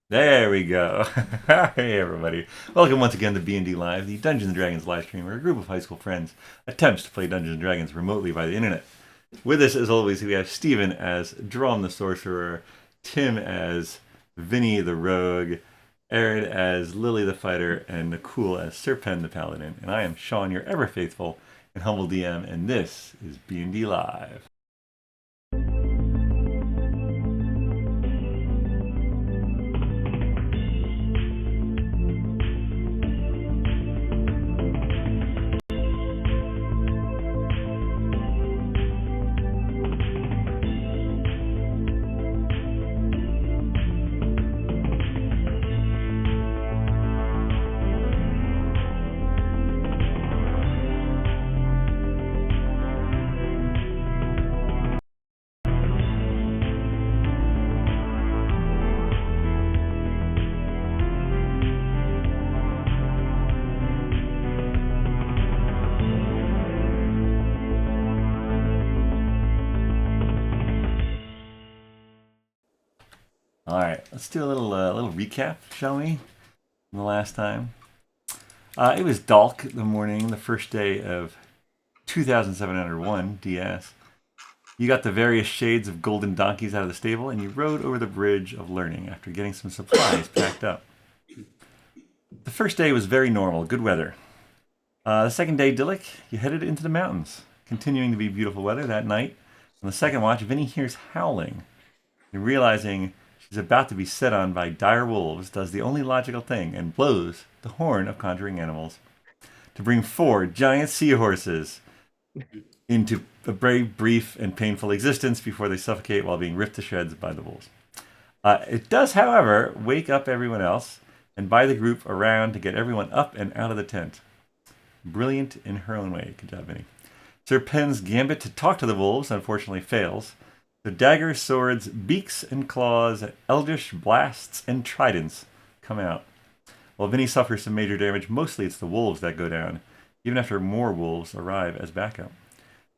There we go. Hey everybody. Welcome once again to BND Live, the Dungeons & Dragons live stream where a group of high school friends attempts to play Dungeons & Dragons remotely by the internet. With us, as always, we have Steven as Dromm the sorcerer, Tim as Vinny the rogue, Erin as Lily the fighter, and Nakul as Serpent the paladin. And I am Shawn, your ever faithful and humble DM, and this is BND Live. All right, let's do a little recap, shall we? From the last time, it was Dalk the morning, the first day of 2701 DS. You got the various shades of golden donkeys out of the stable, and you rode over the bridge of learning after getting some supplies packed up. The first day was very normal, good weather. The second day, Dillick, you headed into the mountains, continuing to be beautiful weather that night. On the second watch, Vinny hears howling, and realizing she's about to be set on by dire wolves, does the only logical thing and blows the horn of conjuring animals to bring four giant seahorses into a very brief and painful existence before they suffocate while being ripped to shreds by the wolves. It does, however, wake up everyone else and buy the group around to get everyone up and out of the tent. Brilliant in her own way. Good job, Vinny. Sir Pen's gambit to talk to the wolves unfortunately fails. The daggers, swords, beaks, and claws, eldritch blasts, and tridents come out. While Vinny suffers some major damage, mostly it's the wolves that go down, even after more wolves arrive as backup.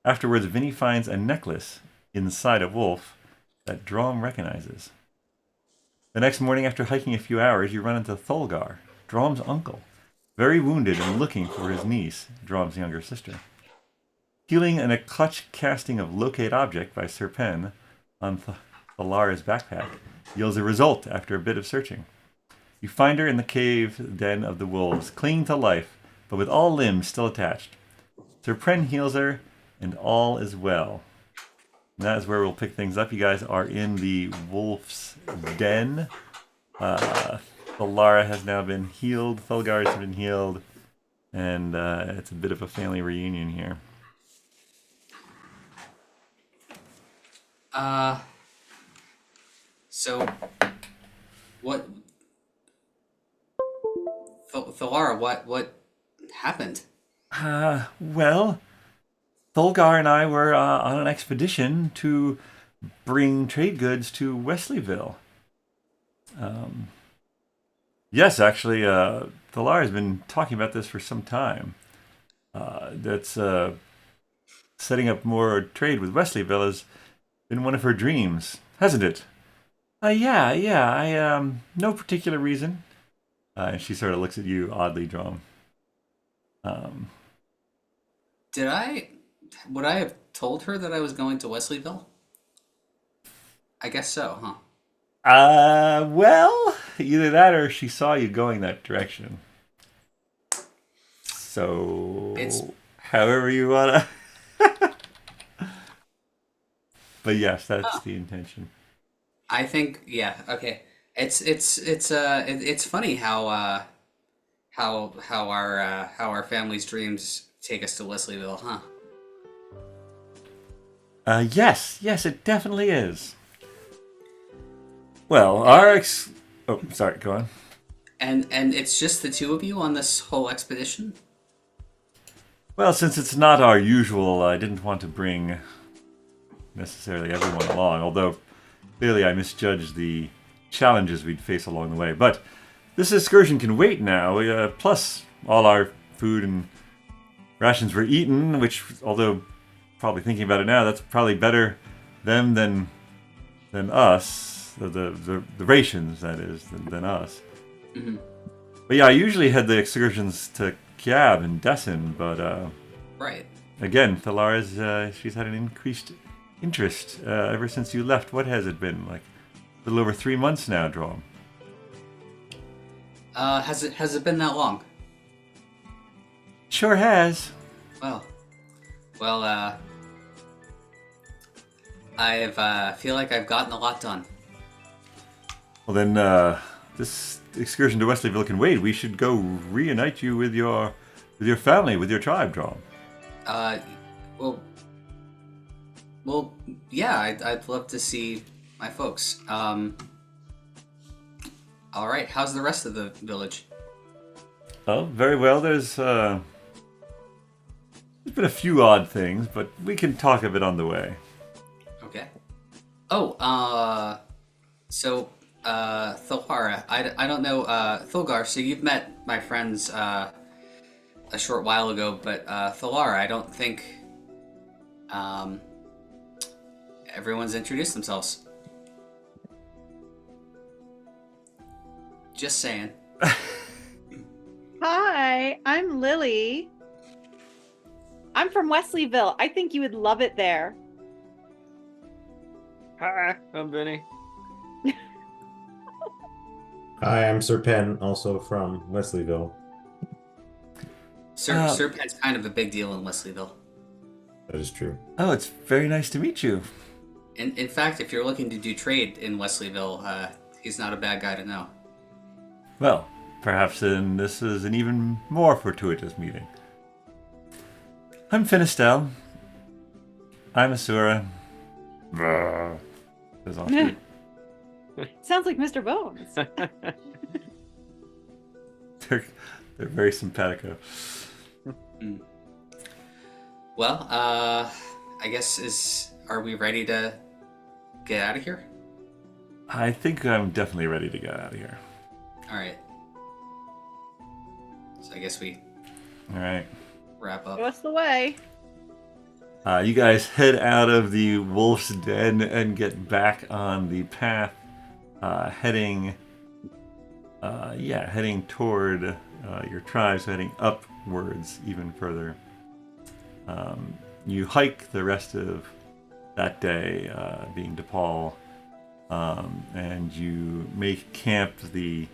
Afterwards, Vinny finds a necklace inside a wolf that Dromm recognizes. The next morning, after hiking a few hours, you run into Thulgar, Dromm's uncle, very wounded and looking for his niece, Dromm's younger sister. Healing and a clutch casting of Locate Object by Sir Pen on Thalara's backpack yields a result after a bit of searching. You find her in the cave den of the wolves, clinging to life, but with all limbs still attached. Sir Pen heals her, and all is well. And that is where we'll pick things up. You guys are in the wolf's den. Thalara has now been healed, Thulgar has been healed, and it's a bit of a family reunion here. So, what, Thalara, what happened? Well, Thulgar and I were on an expedition to bring trade goods to Wesleyville. Yes, actually, Thalara has been talking about this for some time. That's setting up more trade with Wesleyville has been one of her dreams, hasn't it? Yeah. I no particular reason. And she sort of looks at you oddly, Dromm. Would I have told her that I was going to Wesleyville? I guess so, huh? Well, either that or she saw you going that direction. So, It's, however you wanna. But yes, that's the intention. I think, yeah, okay. It's funny how our family's dreams take us to Wesleyville, huh? Yes, it definitely is. Well, oh, sorry, go on. And it's just the two of you on this whole expedition? Well, since it's not our usual, I didn't want to bring necessarily everyone along, although clearly I misjudged the challenges we'd face along the way. But this excursion can wait now, plus all our food and rations were eaten, which, although probably thinking about it now, that's probably better them than us. the rations, that is, than us. Mm-hmm. But yeah, I usually had the excursions to Kiab and Dessin, but Right. again, Thalara's she's had an increased interest ever since you left. What has it been, like a little over 3 months now, Dromm? Has it been that long? Sure has. Well, I feel like I've gotten a lot done. Well then, this excursion to Wesleyville can wait. We should go reunite you with your family, with your tribe, Dromm. Well, yeah, I'd love to see my folks. All right, how's the rest of the village? Oh, very well. There's been a few odd things, but we can talk of it on the way. Okay. Oh, so, Thulhara, I don't know, Thulgar, so you've met my friends, a short while ago, but, Thulara, I don't think, everyone's introduced themselves. Just saying. Hi, I'm Lily. I'm from Wesleyville. I think you would love it there. Hi, I'm Vinny. Hi, I'm Sir Pen, also from Wesleyville. Serpent's kind of a big deal in Wesleyville. That is true. Oh, it's very nice to meet you. In fact, if you're looking to do trade in Wesleyville, he's not a bad guy to know. Well, perhaps then this is an even more fortuitous meeting. I'm Finistel. I'm Asura. Says all three. Sounds like Mr. Bones. They're very simpatico. Well, I guess are we ready to get out of here? I think I'm definitely ready to get out of here. All right. So I guess we All right. wrap up. What's the way? You guys head out of the wolf's den and get back on the path, heading toward your tribes, heading upwards even further. You hike the rest of that day, being DePaul, and you make camp. The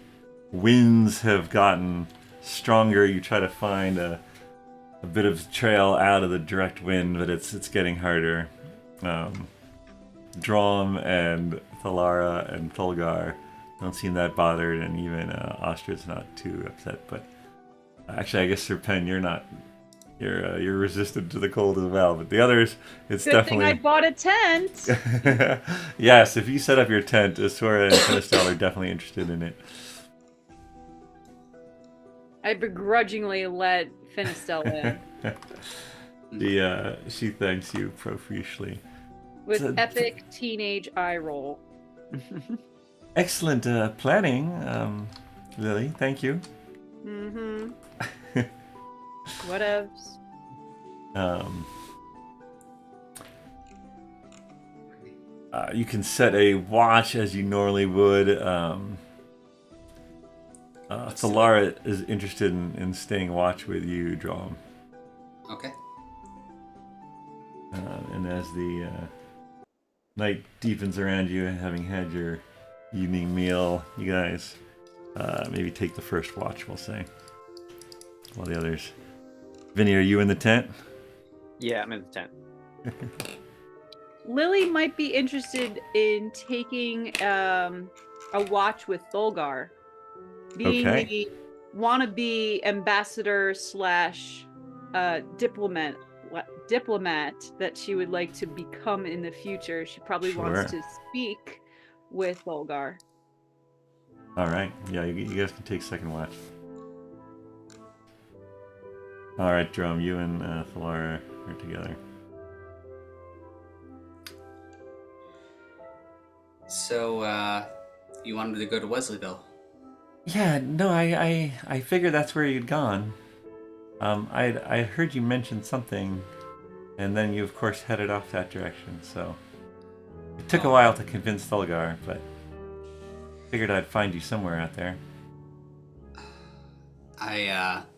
winds have gotten stronger. You try to find a bit of trail out of the direct wind, but it's getting harder. Dromm and Thalara and Thulgar don't seem that bothered, and even Ostra's not too upset. But actually, I guess Sir Pen, you're not. You're resistant to the cold as well. But the others, it's Good definitely. thing I bought a tent. Yes, if you set up your tent, Asura and Finistel are definitely interested in it. I begrudgingly let Finistel in. She thanks you profusely. With epic teenage eye roll. Excellent planning, Lily. Thank you. Mm-hmm. Whatevs. You can set a watch as you normally would. Thalara is interested in staying watch with you, Dromm. Okay. And as the night deepens around you, having had your evening meal, you guys maybe take the first watch, we'll say. While the others... Vinny, are you in the tent? Yeah, I'm in the tent. Lily might be interested in taking a watch with Thulgar. Being Okay. the wannabe ambassador slash diplomat that she would like to become in the future. She probably wants Sure. to speak with Thulgar. All right. Yeah, you guys can take second watch. All right, Dromm, you and Thalara are together. So, you wanted to go to Wesleyville? Yeah, no, I figured that's where you'd gone. I heard you mention something, and then you of course headed off that direction. So it took a while to convince Thulgar, but Figured I'd find you somewhere out there. I'm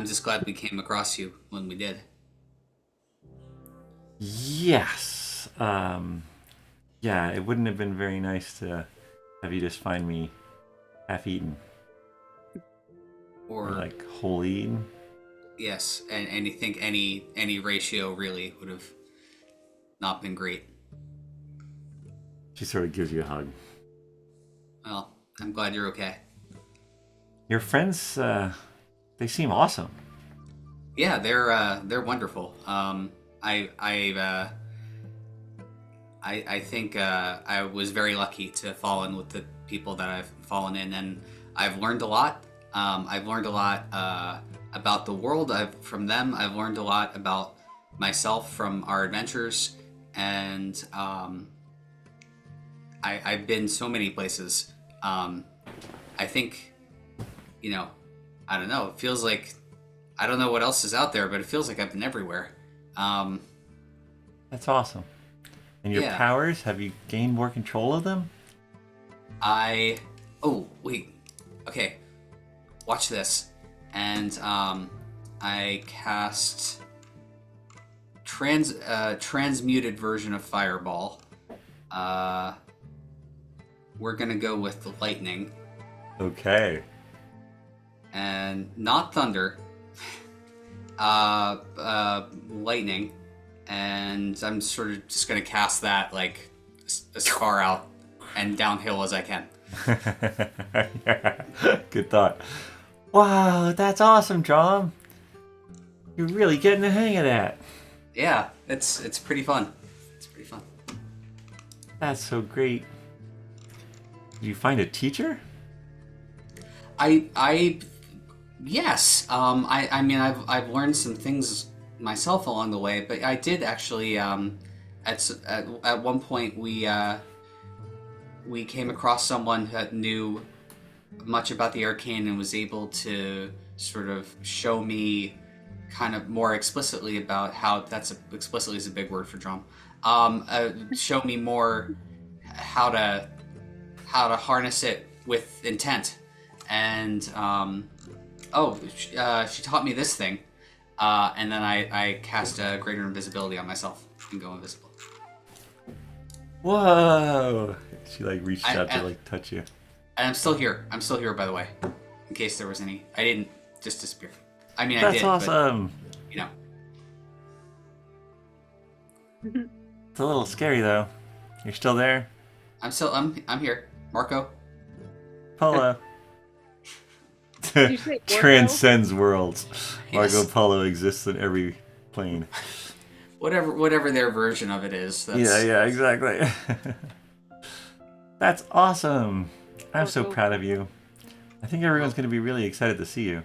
just glad we came across you when we did. Yes. Yeah, it wouldn't have been very nice to have you just find me half-eaten. Or like whole-eaten. Yes, and you think any ratio really would have not been great. She sort of gives you a hug. Well, I'm glad you're okay. Your friends, they seem awesome. Yeah, they're wonderful. I think I was very lucky to fall in with the people that I've fallen in, and I've learned a lot. I've learned a lot about the world from them. I've learned a lot about myself from our adventures, and I've been so many places. I think, I don't know. It feels like I don't know what else is out there, but it feels like I've been everywhere. That's awesome. And your powers, have you gained more control of them? Oh, wait. Okay. Watch this. And I cast transmuted version of Fireball. We're gonna go with the lightning. Okay. And not thunder. Lightning. And I'm sort of just gonna cast that like as far out and downhill as I can. Yeah. Good thought. Wow, that's awesome, Dromm. You're really getting the hang of that. Yeah, it's pretty fun. It's pretty fun. That's so great. Did you find a teacher? Yes. I mean, I've learned some things myself along the way, but I did actually. At one point, we came across someone that knew much about the arcane and was able to sort of show me kind of more explicitly about how explicitly is a big word for Dromm. Show me more how to harness it with intent, and she taught me this thing, and then I cast a greater invisibility on myself and go invisible. Whoa! She like reached out to like touch you. And I'm still here. I'm still here, by the way, in case there was any. I didn't just disappear. I mean, That's I did. Awesome. But, It's a little scary though. You're still there? I'm here. Marco. Polo. Did you say Marco? Transcends worlds. Yes. Marco Polo exists in every plane. Whatever their version of it is. That's, Yeah, exactly. That's awesome. I'm so proud of you. I think everyone's going to be really excited to see you.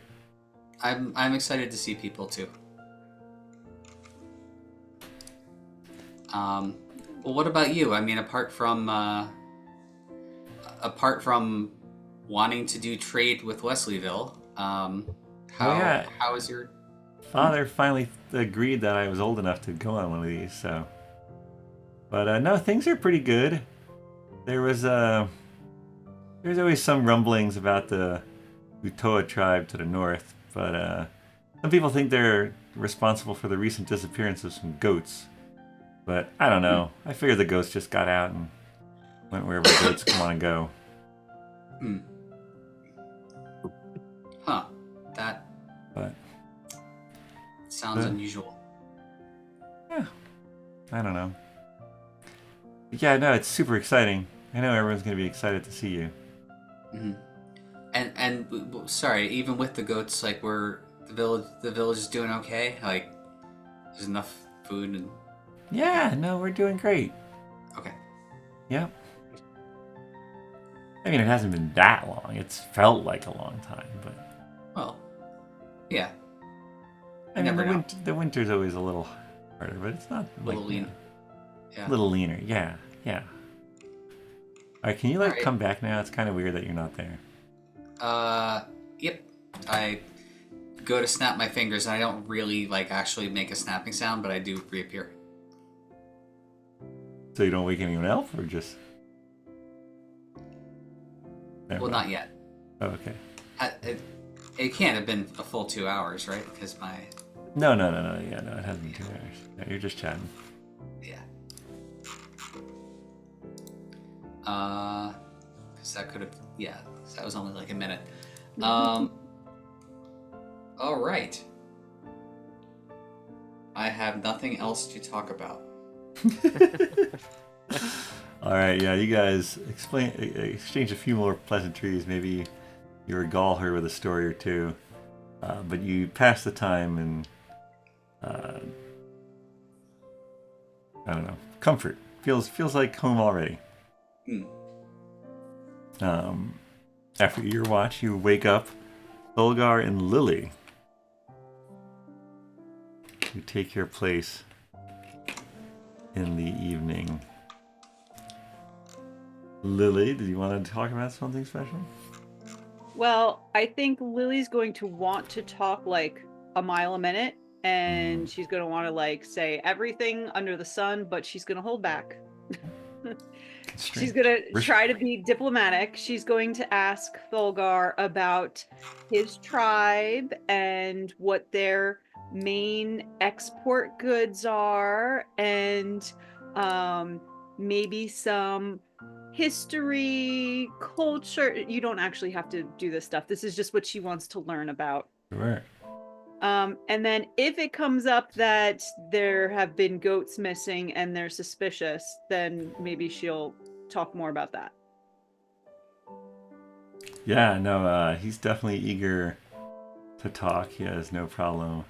I'm excited to see people too. Well, what about you? I mean, apart from wanting to do trade with Wesleyville, how is your father finally agreed that I was old enough to go on one of these, so. But no, things are pretty good. There's always some rumblings about the Utoa tribe to the north, but some people think they're responsible for the recent disappearance of some goats. But I don't know. I figured the goats just got out and went wherever goats want to go. Huh. That sounds unusual. Yeah. I don't know. But yeah, no, it's super exciting. I know everyone's going to be excited to see you. Mm-hmm. And sorry, even with the goats, like the village is doing okay. Like, there's enough food and. Yeah, no, we're doing great. Okay. Yep. I mean, it hasn't been that long. It's felt like a long time, but. Well, yeah. I mean, the winter's always a little harder, but it's not a little lean. Yeah. A little leaner, yeah. All right, can you come back now? It's kind of weird that you're not there. Yep. I go to snap my fingers, and I don't really actually make a snapping sound, but I do reappear. So you don't wake anyone else, or just? Well, not yet. Oh, okay. It can't have been a full 2 hours, right? Because my... No. Yeah, no, it hasn't been 2 hours. Yeah, you're just chatting. Yeah. Because that could have... Yeah, so that was only like a minute. All right. I have nothing else to talk about. All right, yeah, you guys exchange a few more pleasantries. Maybe you regale her with a story or two, but you pass the time in, I don't know, comfort. Feels like home already. After your watch, you wake up, Olgar and Lily. You take your place in the evening. Lily, did you want to talk about something special? Well, I think Lily's going to want to talk like a mile a minute, and she's going to want to like say everything under the sun, but she's going to hold back. She's going to try to be diplomatic. She's going to ask Thulgar about his tribe and what their main export goods are, and maybe some history, culture. You don't actually have to do this stuff. This is just what she wants to learn about. Sure. And then if it comes up that there have been goats missing and they're suspicious, then maybe she'll talk more about that. Yeah, no, he's definitely eager to talk. He has no problem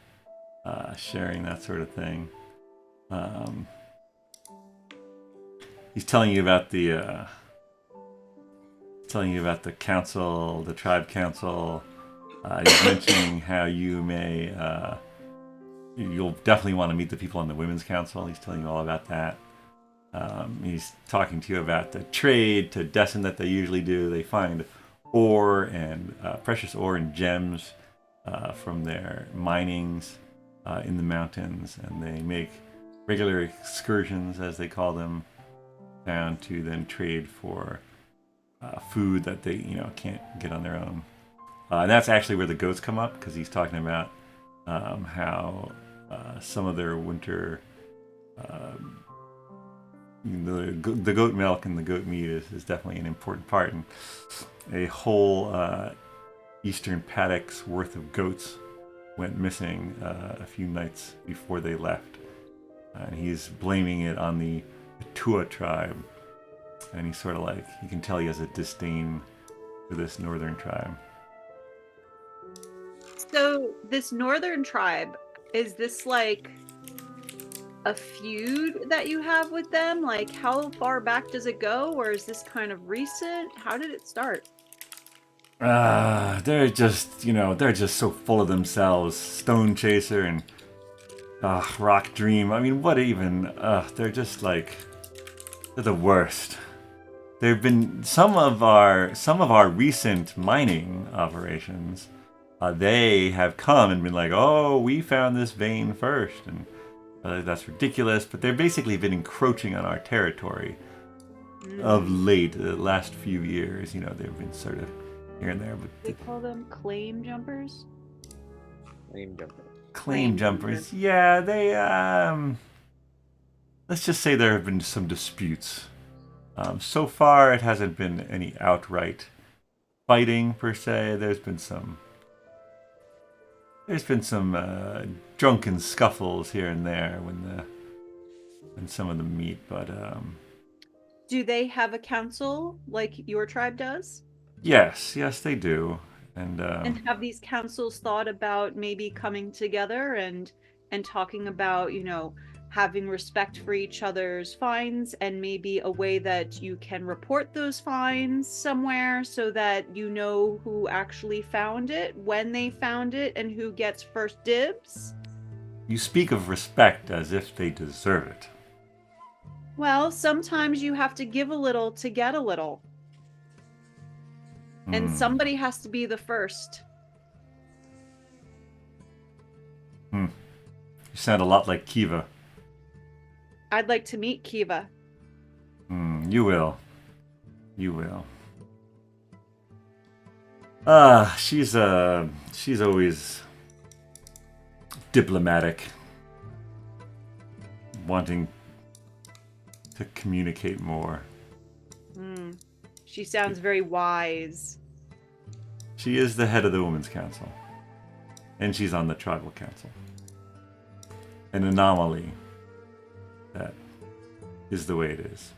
sharing that sort of thing. He's telling you about the council, the tribe council. He's mentioning how you may, you'll definitely want to meet the people on the women's council. He's telling you all about that. He's talking to you about the trade to Destin that they usually do. They find ore and precious ore and gems from their minings in the mountains, and they make regular excursions, as they call them, down to then trade for food that they can't get on their own. And that's actually where the goats come up, because he's talking about how some of their winter the goat milk and the goat meat is definitely an important part, and a whole eastern paddock's worth of goats went missing a few nights before they left, and he's blaming it on the Tua tribe, and he's sort of like, you can tell he has a disdain for this northern tribe. So this northern tribe, is this like a feud that you have with them? Like, how far back does it go, or is this kind of recent? How did it start? They're just so full of themselves. Stone Chaser and Rock Dream. I mean, what even? They're just like, they're the worst. There have been some of our recent mining operations. They have come and been like, oh, we found this vein first, and that's ridiculous. But they've basically been encroaching on our territory of late, the last few years. They've been sort of here and there. But They call them claim jumpers? Claim jumpers. Yeah, they, let's just say there have been some disputes. So far, it hasn't been any outright fighting, per se. There's been some drunken scuffles here and there when some of them meet, but Do they have a council like your tribe does? yes, they do, and have these councils thought about maybe coming together and talking about having respect for each other's finds, and maybe a way that you can report those finds somewhere so that you know who actually found it, when they found it, and who gets first dibs? You speak of respect as if they deserve it. Well, sometimes you have to give a little to get a little. And somebody has to be the first. You sound a lot like Kiva. I'd like to meet Kiva. You will. She's always diplomatic, wanting to communicate more. She sounds very wise. She is the head of the Women's Council, and she's on the Tribal Council. An anomaly. That is the way it is.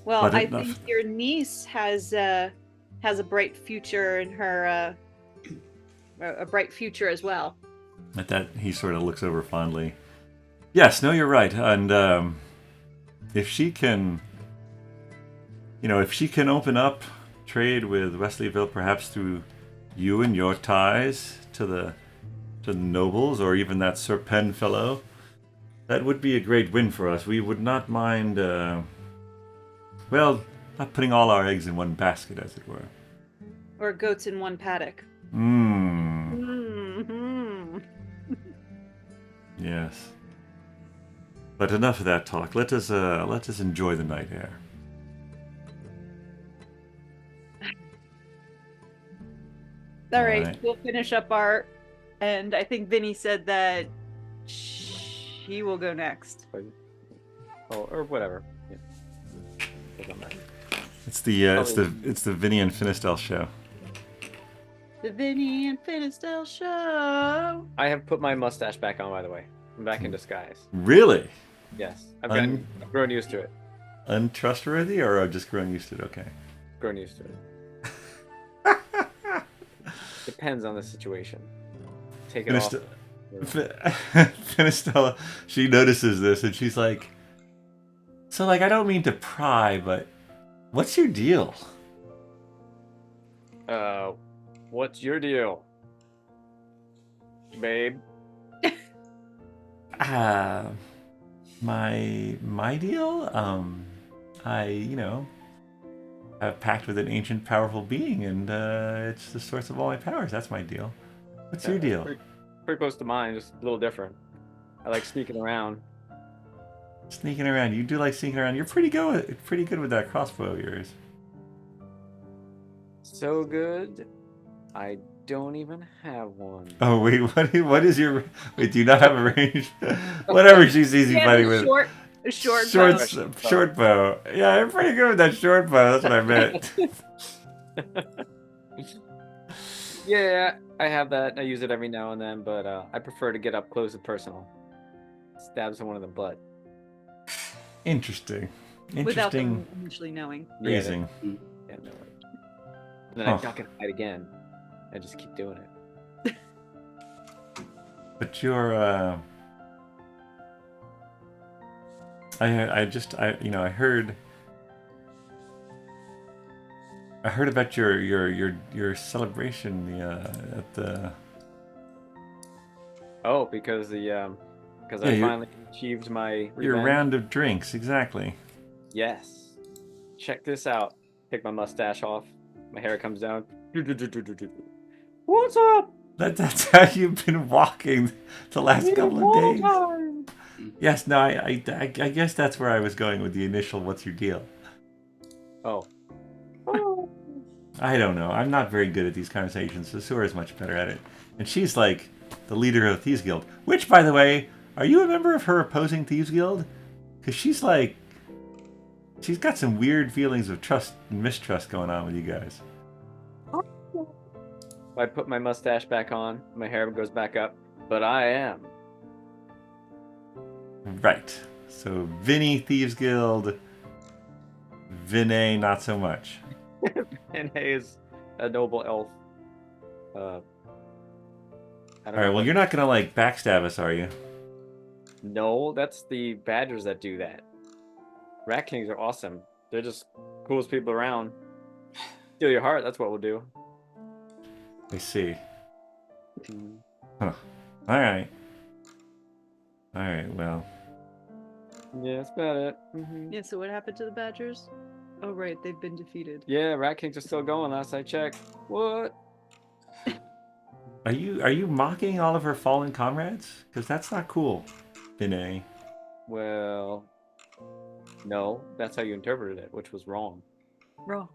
Well, But I enough. think your niece has a bright future in her, a bright future as well. At that, he sort of looks over fondly. Yes, no, you're right. And if she can, if she can open up trade with Wesleyville, perhaps through you and your ties to the nobles, or even that Sir Pen fellow, that would be a great win for us. We would not mind, not putting all our eggs in one basket, as it were. Or goats in one paddock. Hmm. Yes. But enough of that talk. Let us enjoy the night air. All right, Alright. we'll finish up our. And I think Vinny said that she will go next. Oh, or whatever. Yeah. Doesn't matter. It's the Vinny and Finistel show. The Vinny and Finistel show. I have put my mustache back on, by the way. I'm back in disguise. Really? Yes. I've grown used to it. Untrustworthy, or I've just grown used to it? Okay. Grown used to it. Depends on the situation. Take it off. Finistel, she notices this and she's like, "So, I don't mean to pry, but what's your deal?" What's your deal, babe? My deal? I have pact with an ancient, powerful being, and it's the source of all my powers. That's my deal. What's your deal? Pretty close to mine, just a little different. I like sneaking around. Sneaking around. You do like sneaking around. You're pretty good with that crossbow of yours. So good, I don't even have one. Oh wait, what is your? Wait, do you not have a range? Whatever she sees you fighting with. Short bow. Yeah, I'm pretty good with that short bow. That's what I meant. Yeah, I have that. I use it every now and then, but I prefer to get up close and personal. Stab someone in the butt. Interesting. Without them initially knowing. Reasoning. Yeah, no. And then I duck and hide again. I just keep doing it. But you're I heard about your celebration at the. Oh, because I finally achieved my revenge. Your round of drinks, exactly. Yes. Check this out. Take my mustache off. My hair comes down. What's up? That's how you've been walking the last couple of days. Yes, no, I guess that's where I was going with the initial "What's your deal?" Oh. I don't know. I'm not very good at these conversations, so Sura's much better at it. And she's like the leader of Thieves Guild. Which, by the way, are you a member of her opposing Thieves Guild? Because she's got some weird feelings of trust and mistrust going on with you guys. I put my mustache back on, my hair goes back up, but I am. Right. So Vinny, Thieves Guild. Vinny, not so much. And Hay is a noble elf. All right. Well, you're not gonna backstab us, are you? No, that's the badgers that do that. Rat Kings are awesome. They're just coolest people around. Steal your heart. That's what we'll do. I see. Huh. All right. Well. Yeah, that's about it. Mm-hmm. Yeah. So what happened to the Badgers? Oh right, they've been defeated. Yeah, Rat Kings are still going. Last I checked. What? Are you mocking all of her fallen comrades? Because that's not cool, Vinny. Well, no, that's how you interpreted it, which was wrong. Roll.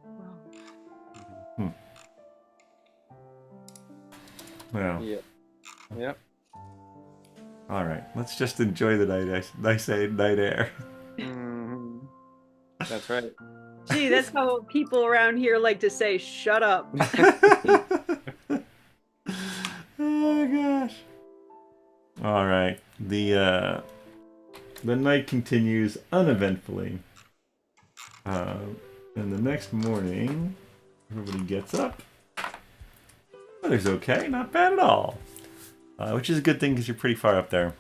Well, Yep. Yep. all right. Let's just enjoy the nice night air. Mhm. That's right. Gee, that's how people around here like to say, shut up. Oh gosh. All right. The night continues uneventfully. And the next morning, everybody gets up. Weather's okay, not bad at all. Which is a good thing because you're pretty far up there.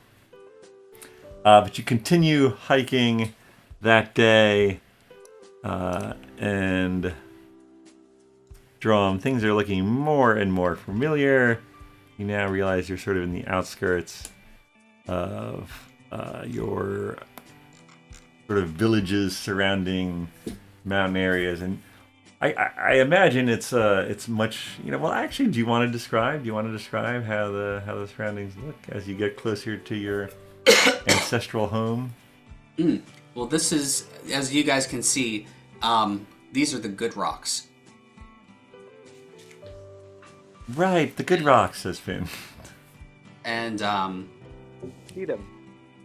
But you continue hiking that day, and Dromm, things are looking more and more familiar. You now realize you're sort of in the outskirts of your sort of villages surrounding mountain areas, and I imagine it's much, well, actually, do you want to describe how the surroundings look as you get closer to your ancestral home? Well, this is, as you guys can see, these are the good rocks. Right, the good rocks, says Finn. And See them.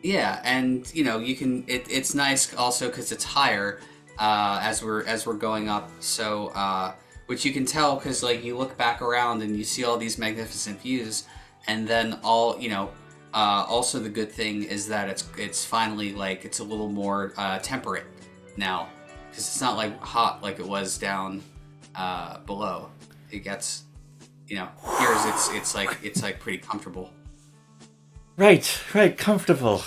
yeah, and you can. It's nice also because it's higher as we're going up. So which you can tell because like you look back around and you see all these magnificent views, and then also the good thing is that it's finally like it's a little more temperate now because it's not like hot like it was down below. It gets here's it's like pretty comfortable. Right, comfortable.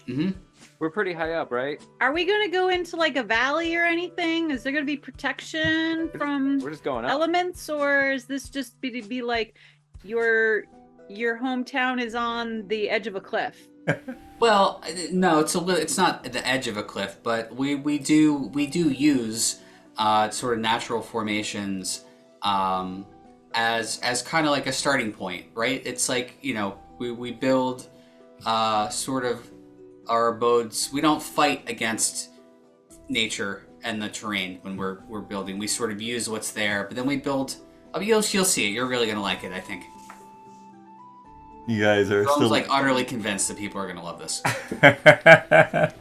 Mm-hmm. We're pretty high up, right? Are we going to go into like a valley or anything? Is there going to be protection from We're just going up. elements, or is this just be like your hometown is on the edge of a cliff? Well, no, it's not the edge of a cliff, but we do use sort of natural formations as kind of like a starting point, right? It's like we build sort of our abodes. We don't fight against nature and the terrain when we're building. We sort of use what's there, but then we build. You'll see it. You're really gonna like it, I think. You guys are I'm still like utterly convinced that people are gonna love this. I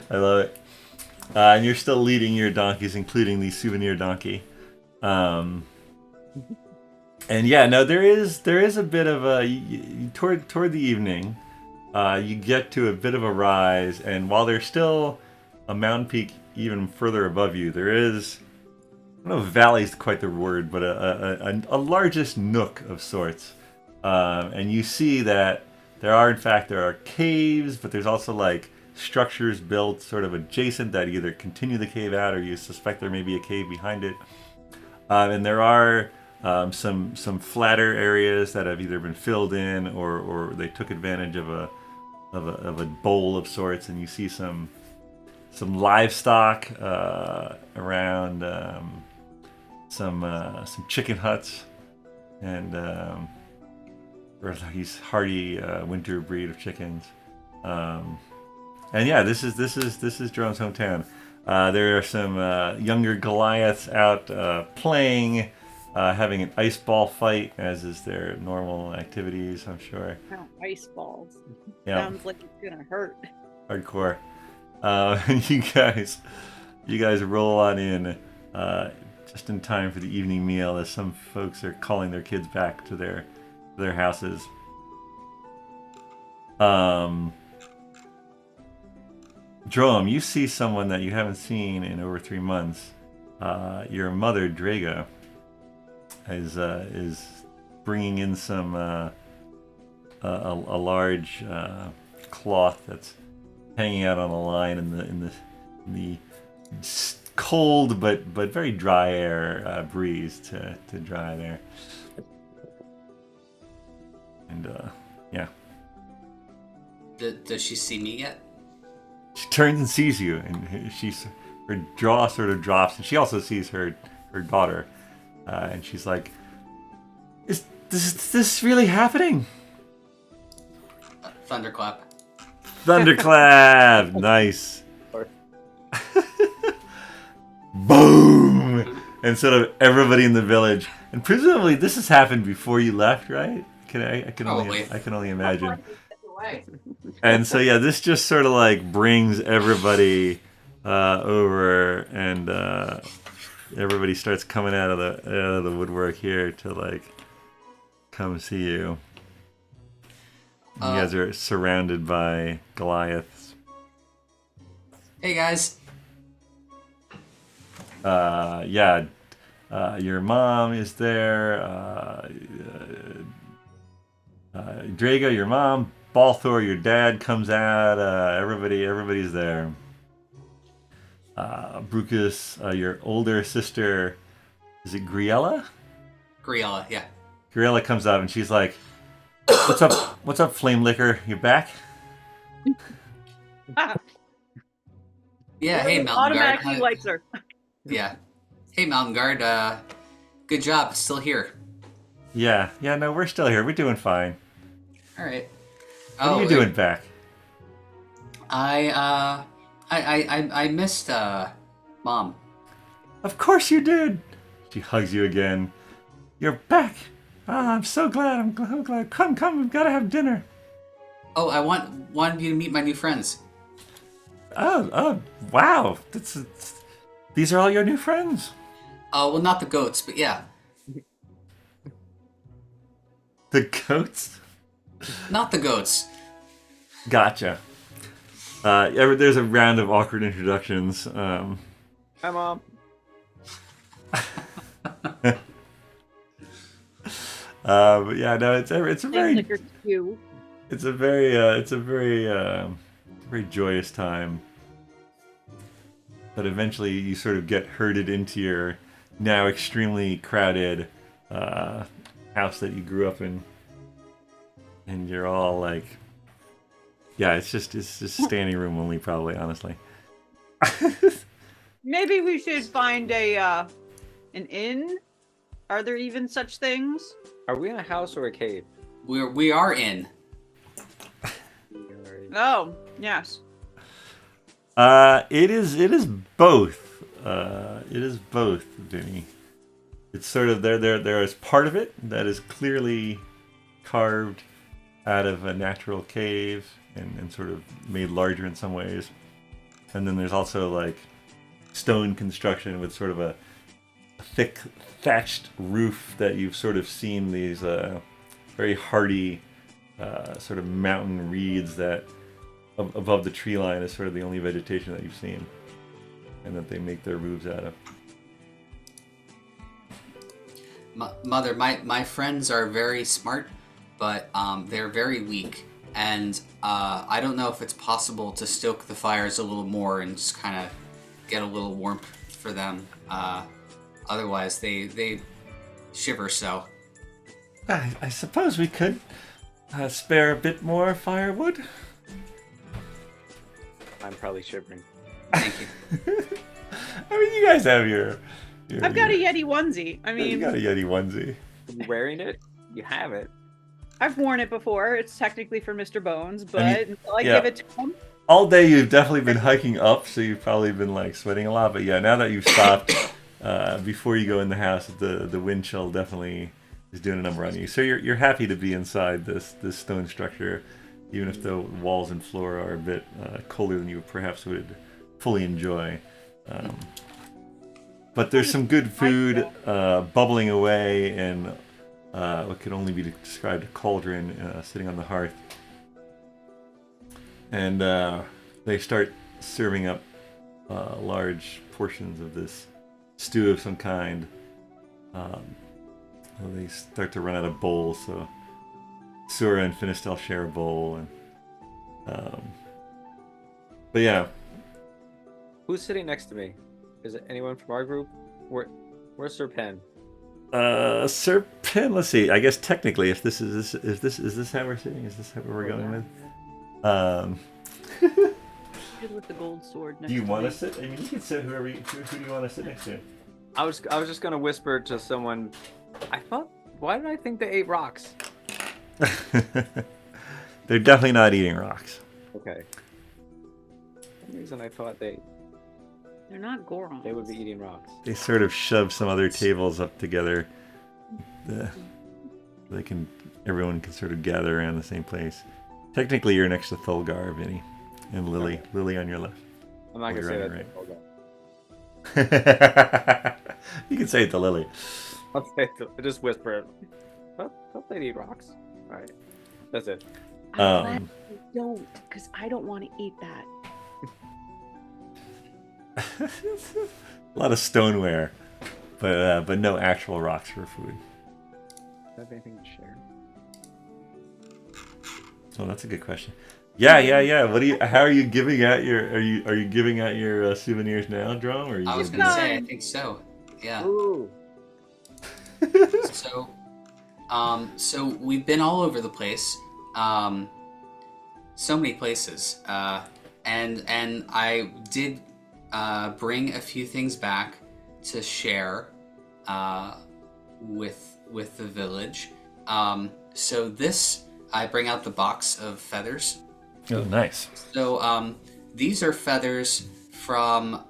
love it. And you're still leading your donkeys, including the souvenir donkey. And yeah, no, there is a bit of toward the evening. You get to a bit of a rise, and while there's still a mountain peak even further above you, there is, I don't know if valley is quite the word, but a largest nook of sorts. And you see that there are caves, but there's also like structures built sort of adjacent that either continue the cave out or you suspect there may be a cave behind it. And there are some flatter areas that have either been filled in or they took advantage of a bowl of sorts, and you see some livestock around, some chicken huts, and or these hardy winter breed of chickens. And yeah, this is Dromm's hometown. There are some younger goliaths out playing, having an ice ball fight, as is their normal activities, I'm sure. Oh, ice balls. Yeah. Sounds like it's gonna hurt. Hardcore. You guys roll on in just in time for the evening meal, as some folks are calling their kids back to their houses. Dromm, you see someone that you haven't seen in over 3 months. Your mother, Draga, is bringing in some a large cloth that's hanging out on a line in the cold but very dry air breeze to dry there. And yeah. Does she see me yet? She turns and sees you, and her jaw sort of drops, and she also sees her daughter, and she's like, "Is this really happening?" Thunderclap. Thunderclap, nice. Boom. and sort of everybody in the village. And presumably this has happened before you left, right? I can only imagine. And so yeah, this just sort of like brings everybody over, and everybody starts coming out of the woodwork here to like come see you. You guys are surrounded by goliaths. Hey guys. Your mom is there. Drago, your mom. Balthor, your dad, comes out. Everybody's there. Brucus, your older sister, is it Griella? Griella, yeah. Griella comes up and she's like, "What's up? What's up, Flame Liquor? You back?" Yeah, hey Mountain Automatically Guard. likes her. Yeah. Hey Mountain Guard, good job, still here. Yeah, no, we're still here. We're doing fine. Alright. What are you doing back? I missed Mom. Of course you did. She hugs you again. You're back. Ah, I'm so glad. I'm glad. Come, we've got to have dinner. Oh, I wanted you to meet my new friends. Oh, wow. These are all your new friends. Oh, well, not the goats, but yeah. The goats? Not the goats. Gotcha. There's a round of awkward introductions. Hi, Mom. But yeah, no, it's a very very joyous time. But eventually, you sort of get herded into your now extremely crowded house that you grew up in, and you're all like, yeah, it's just standing room only, probably, honestly. Maybe we should find an inn. Are there even such things? Are we in a house or a cave? We are in. Oh, yes. It is both. It is both, Vinny. It's sort of there is part of it that is clearly carved out of a natural cave and sort of made larger in some ways. And then there's also like stone construction with sort of a thick thatched roof that you've sort of seen these very hardy sort of mountain reeds that above the tree line is sort of the only vegetation that you've seen, and that they make their roofs out of. Mother, my friends are very smart, but they're very weak, and I don't know if it's possible to stoke the fires a little more and just kind of get a little warmth for them. Otherwise, they shiver so. I suppose we could spare a bit more firewood. I'm probably shivering. Thank you. I mean, you guys have your I've got a Yeti onesie. I mean, you got a Yeti onesie. Are you wearing it? You have it. I've worn it before. It's technically for Mr. Bones, but until I yeah. give it to him. All day you've definitely been hiking up, so you've probably been like sweating a lot. But yeah, now that you've stopped, before you go in the house, the wind chill definitely is doing a number on you. So you're happy to be inside this stone structure, even if the walls and floor are a bit colder than you perhaps would fully enjoy. But there's some good food bubbling away in what could only be described as a cauldron sitting on the hearth. And they start serving up large portions of this stew of some kind. They start to run out of bowls, so Sura and Finistel share a bowl. And but yeah. Who's sitting next to me? Is it anyone from our group? Where's Sir Pen? Sir Pen. Let's see. I guess technically, if this is this how we're sitting? Is this how we're going with? Good with the gold sword. Do you want to sit? I mean, you can sit who do you want to sit next to? I was just gonna whisper to someone. Why did I think they ate rocks? They're definitely not eating rocks. Okay. For some reason I thought they They're not Gorons. They would be eating rocks. They sort of shove some other tables up together. Everyone can sort of gather around the same place. Technically, you're next to Thulgar, Vinny, and Lily. Okay. Lily on your left. I'm not gonna say you're that. on to your Thulgar. You can say it to Lily. I'll say it to, just whisper it. Don't they eat rocks? All right, that's it. I'm glad Um, you don't, because I don't want to eat that. A lot of stoneware, but no actual rocks for food. Do I have anything to share? So that's a good question. Yeah. What do you? How are you giving out your? Are you giving out your souvenirs now, Dromm? Or are you I was gonna gonna say, I think so. Yeah. Ooh. So, so we've been all over the place, so many places, and I did bring a few things back to share with the village. So this, I bring out the box of feathers. Oh, nice. So these are feathers from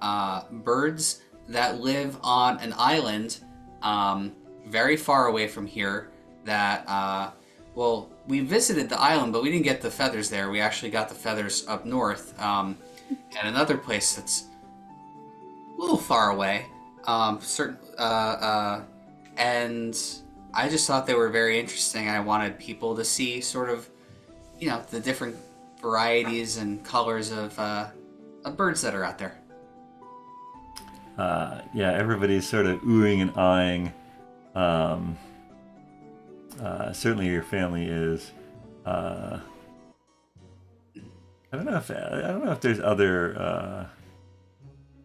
birds that live on an island very far away from here that, well, we visited the island, but we didn't get the feathers there. We actually got the feathers up north at another place that's a little far away. And I just thought they were very interesting. I wanted people to see sort of, the different varieties and colors of birds that are out there. Yeah, everybody's sort of oohing and eyeing. Certainly, your family is. I don't know if there's other.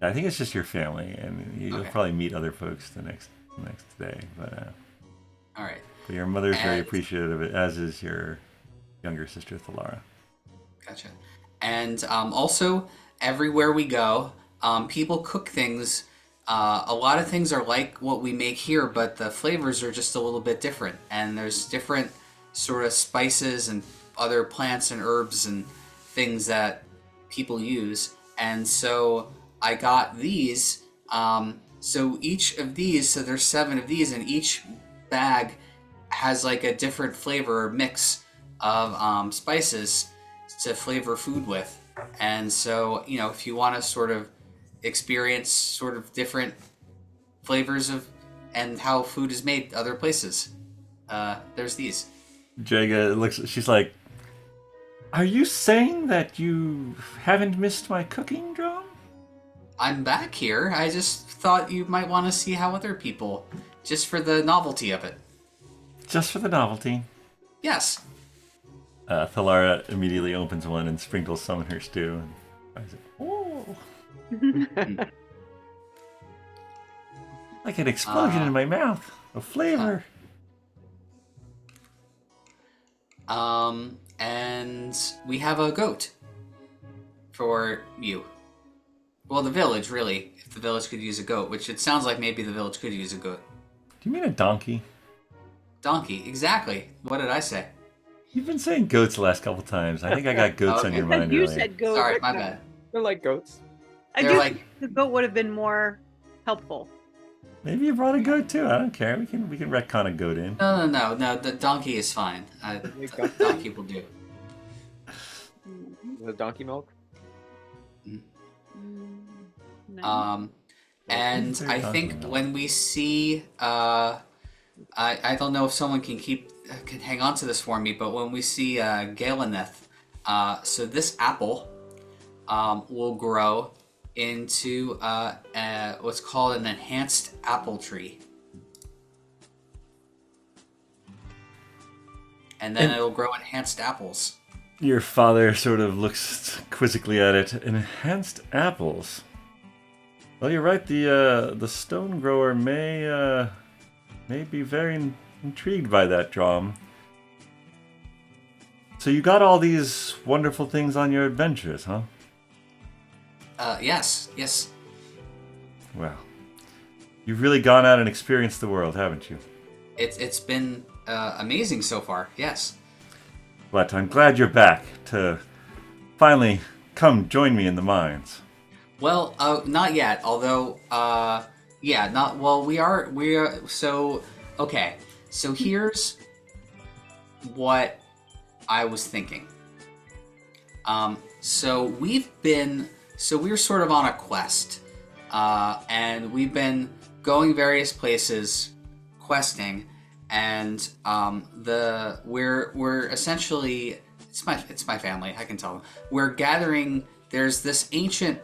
I think it's just your family, and you'll Okay. probably meet other folks the next day. But All right. your mother's very And- appreciative of it, as is your younger sister Thalara. Gotcha. And also, everywhere we go, people cook things. A lot of things are like what we make here, but the flavors are just a little bit different. And there's different sort of spices and other plants and herbs and things that people use. And so I got these. So each of these, so there's 7 of these, and each bag has like a different flavor or mix of spices to flavor food with. And so, if you want to sort of experience sort of different flavors of and how food is made other places, there's these. Jaga looks. She's like, "Are you saying that you haven't missed my cooking, Dromm?" I'm back here. I just thought you might want to see how other people, just for the novelty of it. Just for the novelty. Yes. Thalara immediately opens one and sprinkles some in her stew. And I say, "Oh, like an explosion in my mouth of flavor." And we have a goat for you. Well, the village, really. If the village could use a goat, which it sounds like maybe the village could use a goat. Do you mean a donkey? Donkey, exactly. What did I say? You've been saying goats the last couple times. I think I got goats on Okay. your mind You earlier. said goat. Sorry, my bad. They're like goats. I They're do like- think the goat would have been more helpful. Maybe you brought a goat too. I don't care. We can retcon a goat in. No. The donkey is fine. Donkey will do. The donkey milk. No. And Very I donkey think milk. when we see, I don't know if someone can hang on to this for me, but when we see Galeneth, so this apple will grow into what's called an enhanced apple tree. And then it'll grow enhanced apples. Your father sort of looks quizzically at it. Enhanced apples. Well, you're right. The stone grower may be very intrigued by that, Dromm. So you got all these wonderful things on your adventures, huh? Yes. Well, you've really gone out and experienced the world, haven't you? It's been amazing so far. Yes. But I'm glad you're back to finally come join me in the mines. Well, not yet. Although, yeah, not well. We are. So, okay. So here's what I was thinking. So we're sort of on a quest, and we've been going various places, questing, and we're essentially it's my family. I can tell them we're gathering. There's this ancient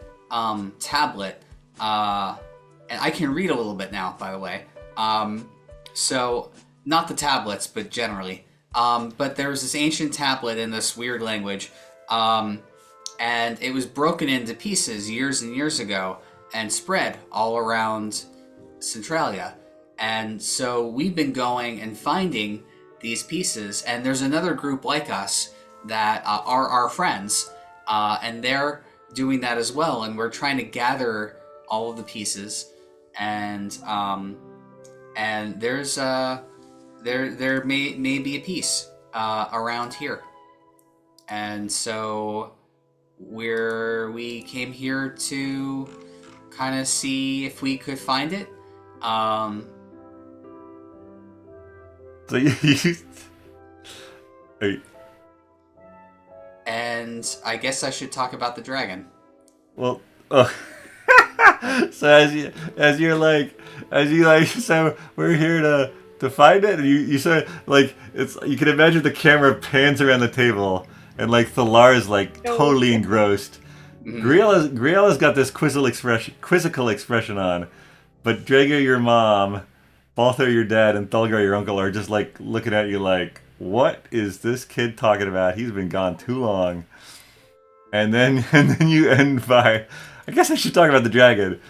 tablet, and I can read a little bit now, by the way. So not the tablets, but generally. But there was this ancient tablet in this weird language, and it was broken into pieces years and years ago and spread all around Centralia. And so we've been going and finding these pieces, and there's another group like us that are our friends, and they're doing that as well. And we're trying to gather all of the pieces, and there's there may be a piece around here, and so we came here to kind of see if we could find it. So you Hey, And I guess I should talk about the dragon. well, oh. So as you like, so we're here to find it, and you sort of like it's. You can imagine the camera pans around the table, and like Thalar is like totally engrossed. Griella's got this quizzical expression on, but Drago, your mom, Balthor, your dad, and Thulgar, your uncle, are just like looking at you like, what is this kid talking about? He's been gone too long. And then you end by, I guess I should talk about the dragon.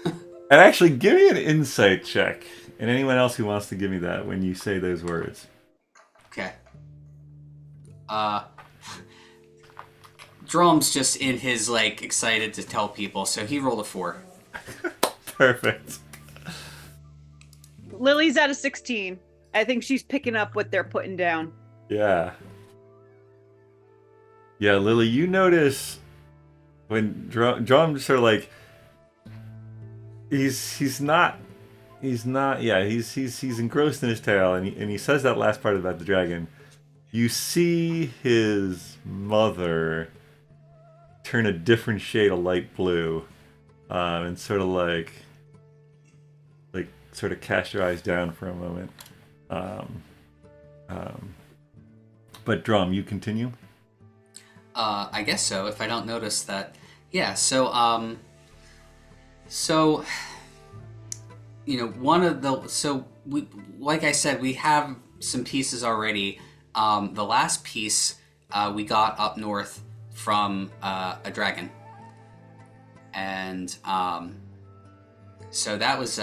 And actually, give me an insight check, and anyone else who wants to give me that when you say those words. Okay. Dromm's just in his like excited to tell people, so he rolled a 4. Perfect. Lily's at a 16. I think she's picking up what they're putting down. Yeah. Yeah, Lily, you notice when Drum sort of like he's engrossed in his tale, and he says that last part about the dragon. You see his mother turn a different shade of light blue, and sort of cast your eyes down for a moment. But Drum, you continue. I guess so. If I don't notice that, yeah. So you know, like I said, we have some pieces already. The last piece we got up north from a dragon, and so that was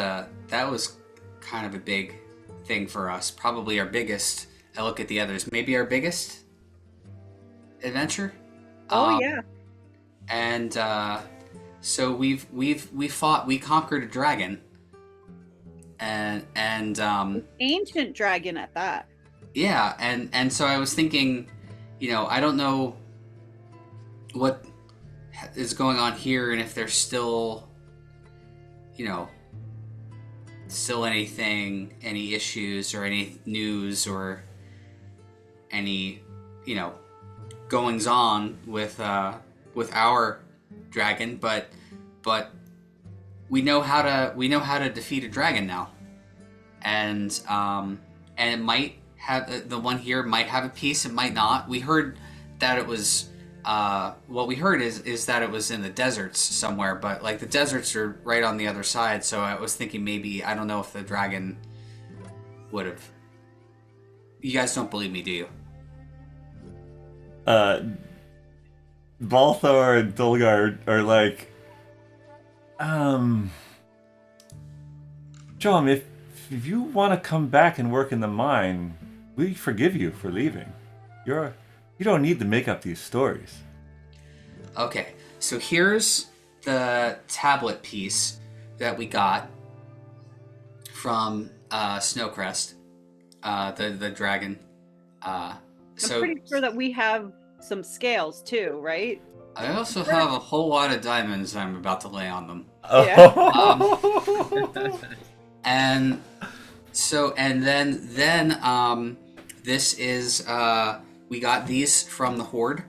kind of a big thing for us. Probably our biggest. I look at the others. Maybe our biggest adventure. Oh yeah. And so we conquered a dragon, and Ancient dragon at that. yeah, and so I was thinking, you know, I don't know what is going on here, and if there's still, you know, any issues or any news or any, you know, goings on with our dragon, but we know how to defeat a dragon now, and it might have the one here might have a piece, it might not. We heard that it was what we heard is that it was in the deserts somewhere, but like the deserts are right on the other side, so I was thinking maybe, I don't know if the dragon would have. You guys don't believe me, do you? Balthor and Dulgar are like, John, if you want to come back and work in the mine, we forgive you for leaving. You don't need to make up these stories. Okay, so here's the tablet piece that we got from Snowcrest, the dragon. I'm pretty sure that we have some scales too, right? I also have a whole lot of diamonds I'm about to lay on them. And so, and then this is we got these from the horde,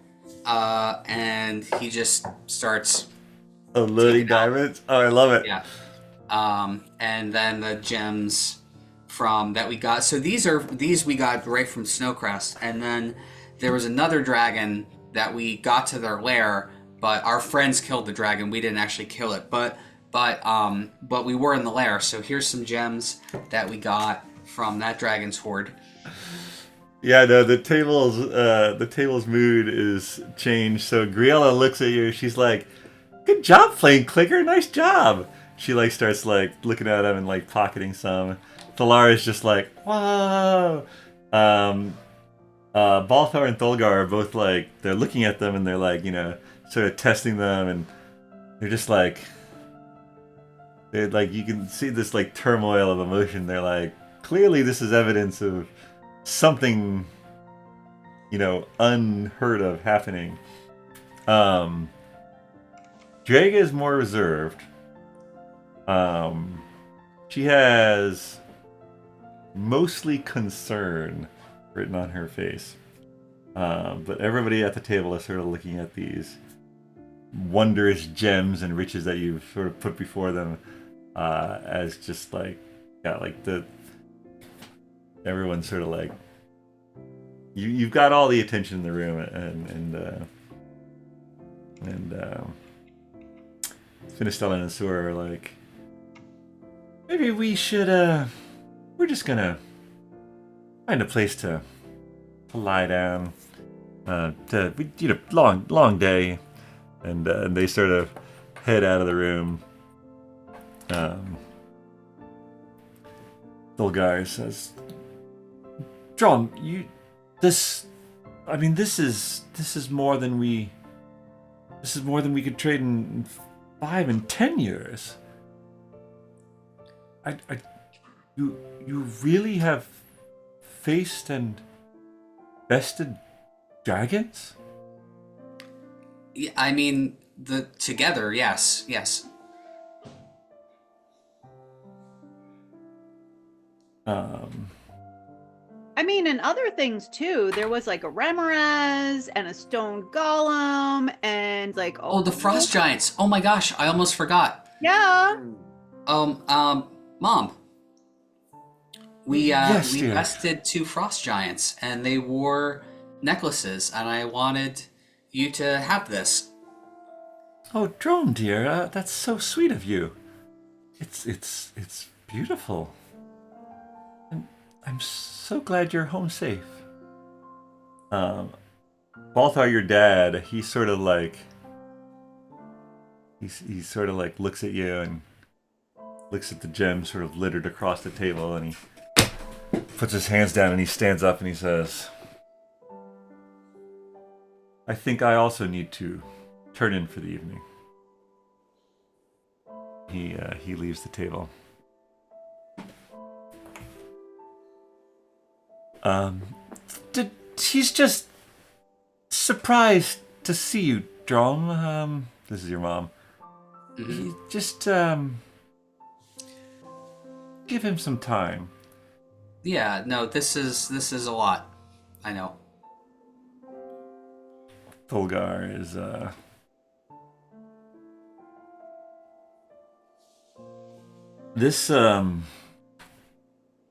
and he just starts Loading taking out- diamonds. Oh, I love it. Yeah. And then the gems from that we got. So these we got right from Snowcrest, and then there was another dragon that we got to their lair, but our friends killed the dragon. We didn't actually kill it, but we were in the lair. So here's some gems that we got from that dragon's horde. Yeah, no, the table's mood is changed. So Griella looks at you. She's like, "Good job, Flame Clicker. Nice job." She like starts like looking at him and like pocketing some. Thalar is just like, "Whoa." Balthar and Thulgar are both like, they're looking at them and they're like, sort of testing them, and they're just like, you can see this like turmoil of emotion. They're like, clearly this is evidence of something, unheard of happening. Draga is more reserved. She has mostly concern written on her face. But everybody at the table is sort of looking at these wondrous gems and riches that you've sort of put before them, as just like, everyone's sort of like, you've got all the attention in the room, and Finistel and Asura are like, maybe we should, we're just gonna find a place to lie down. Long day, and they sort of head out of the room. Thulgar says, "Dromm, this is more than we could trade in 5 and 10 years. You really have faced and bested dragons?" Yeah, I mean, together, yes. I mean, and other things too. There was like a Remoraz and a stone golem and like Oh, the frost giants. Oh my gosh, I almost forgot. Yeah. Mom. We Yes, dear. bested 2 frost giants, and they wore necklaces, and I wanted you to have this. Oh, Dromm, dear, that's so sweet of you. It's beautiful. And I'm so glad you're home safe. Balthar, your dad, he sort of like, he sort of like looks at you and looks at the gems sort of littered across the table, and he puts his hands down and he stands up and he says, "I think I also need to turn in for the evening." He leaves the table. He's just surprised to see you, Dromm. This is your mom. Mm-hmm. Just give him some time. Yeah, no, this is a lot. I know. Thulgar is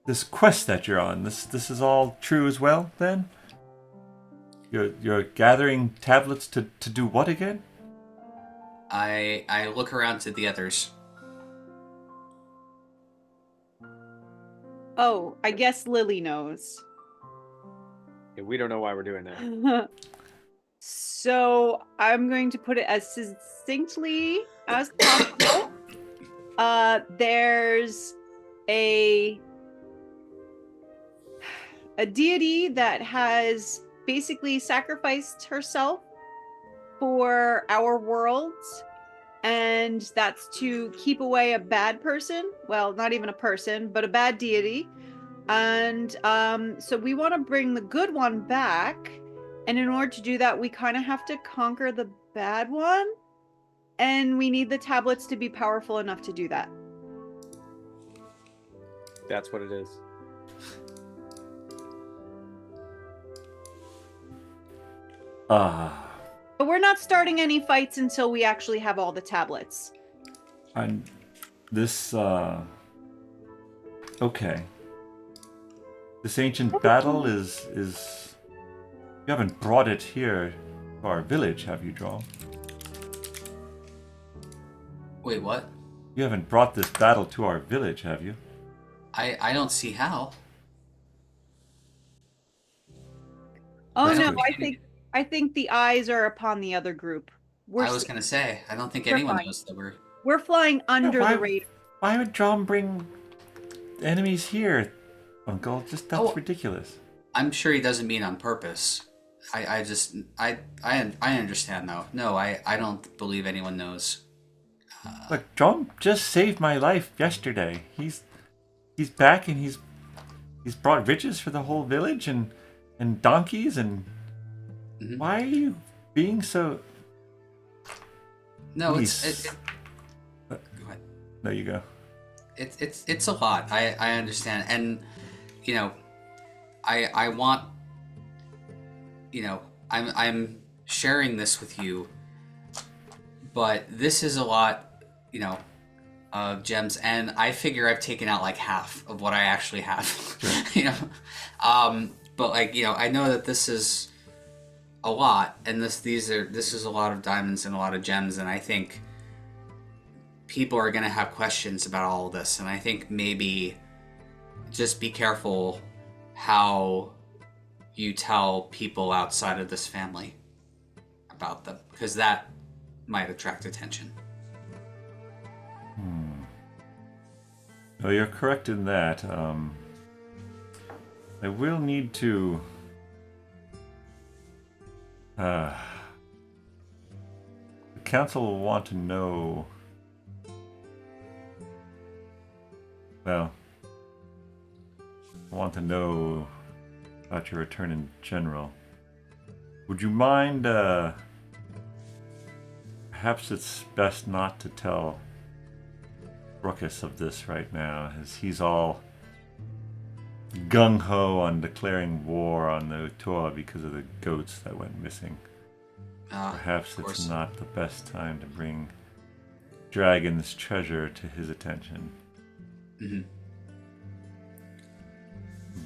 this quest that you're on. This is all true as well. Then you're gathering tablets to do what again? I look around to the others. Oh, I guess Lily knows. Yeah, we don't know why we're doing that. So I'm going to put it as succinctly as possible. There's a deity that has basically sacrificed herself for our worlds, and that's to keep away a bad person. Well, not even a person, but a bad deity. And so we want to bring the good one back. And in order to do that, we kind of have to conquer the bad one. And we need the tablets to be powerful enough to do that. That's what it is. Ah, But we're not starting any fights until we actually have all the tablets. and this, okay. This ancient battle is, you haven't brought it here to our village, have you, Dromm? Wait, what? You haven't brought this battle to our village, have you? I don't see how. Oh That's no, good. I think the eyes are upon the other group. I was gonna say, I don't think We're anyone fine. knows that we're. We're flying under the radar. Why would Dromm bring enemies here, Uncle? That's Oh. ridiculous. I'm sure he doesn't mean on purpose. I understand though. No, I don't believe anyone knows. Look, Dromm just saved my life yesterday. He's back and he's brought riches for the whole village and donkeys and Mhm. why are you being so? No, Please. go ahead. No, you go. It's a lot. I understand, and you know, I want, you know, I'm sharing this with you, but this is a lot, you know, of gems, and I figure I've taken out like half of what I actually have, you know, but like, you know, I know that this is a lot, and this is a lot of diamonds and a lot of gems, and I think people are going to have questions about all of this, and I think maybe just be careful how you tell people outside of this family about them, because that might attract attention. No, you're correct in that. I will need to. The council will want to know. Well, I want to know about your return in general. Would you mind? Perhaps it's best not to tell Ruckus of this right now, as he's all gung-ho on declaring war on the Utoa because of the goats that went missing. Perhaps Of course. it's not the best time to bring Dragon's treasure to his attention. Mm-hmm.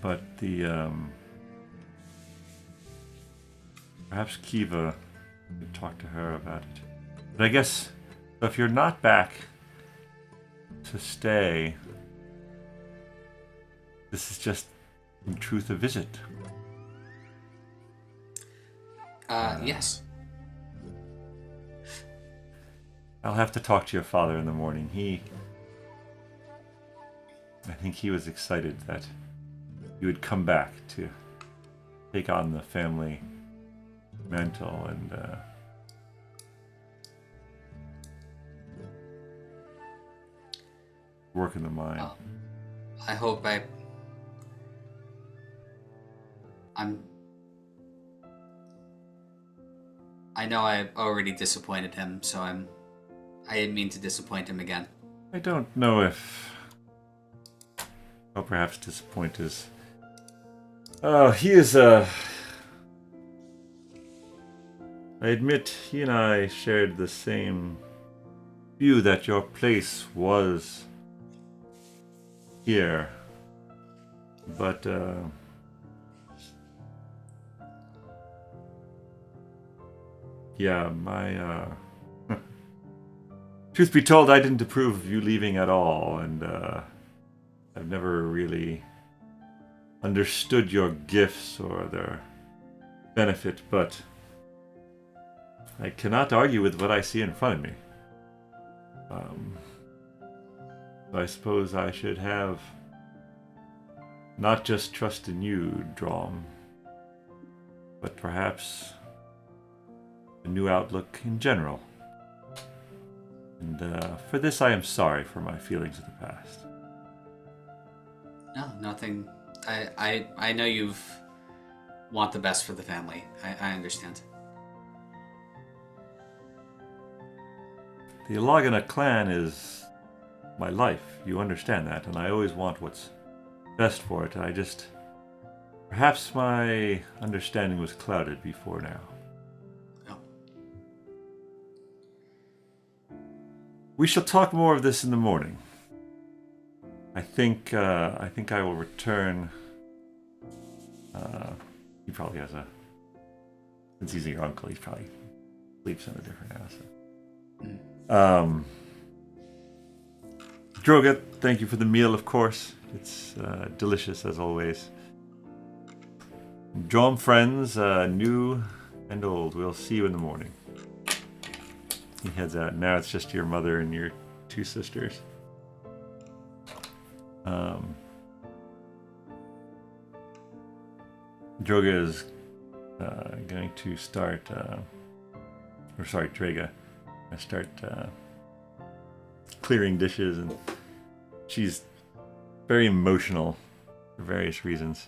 But the, perhaps Kiva could talk to her about it. But I guess, if you're not back to stay, this is just, in truth, a visit. Yes. I'll have to talk to your father in the morning. I think he was excited that you would come back to take on the family mantle and work in the mine. Well, I hope I know I already disappointed him, so I didn't mean to disappoint him again. I don't know if... Oh, perhaps disappoint is... Oh, he is I admit he and I shared the same view that your place was here. But, yeah, my, truth be told, I didn't approve of you leaving at all, and, I've never really understood your gifts or their benefit, but I cannot argue with what I see in front of me. So I suppose I should have not just trust in you, Dromm, but perhaps a new outlook in general. And for this, I am sorry for my feelings of the past. No, nothing. I know you've want the best for the family. I understand. The Alagana clan is my life. You understand that, and I always want what's best for it. Perhaps my understanding was clouded before now. Oh. We shall talk more of this in the morning. I think I will return. He probably has since he's your uncle, he probably sleeps in a different house. Droga, thank you for the meal, of course. It's delicious as always. Dromm friends, new and old. We'll see you in the morning. He heads out. Now it's just your mother and your two sisters. Droga is going to start, Drega, start clearing dishes, and she's very emotional for various reasons.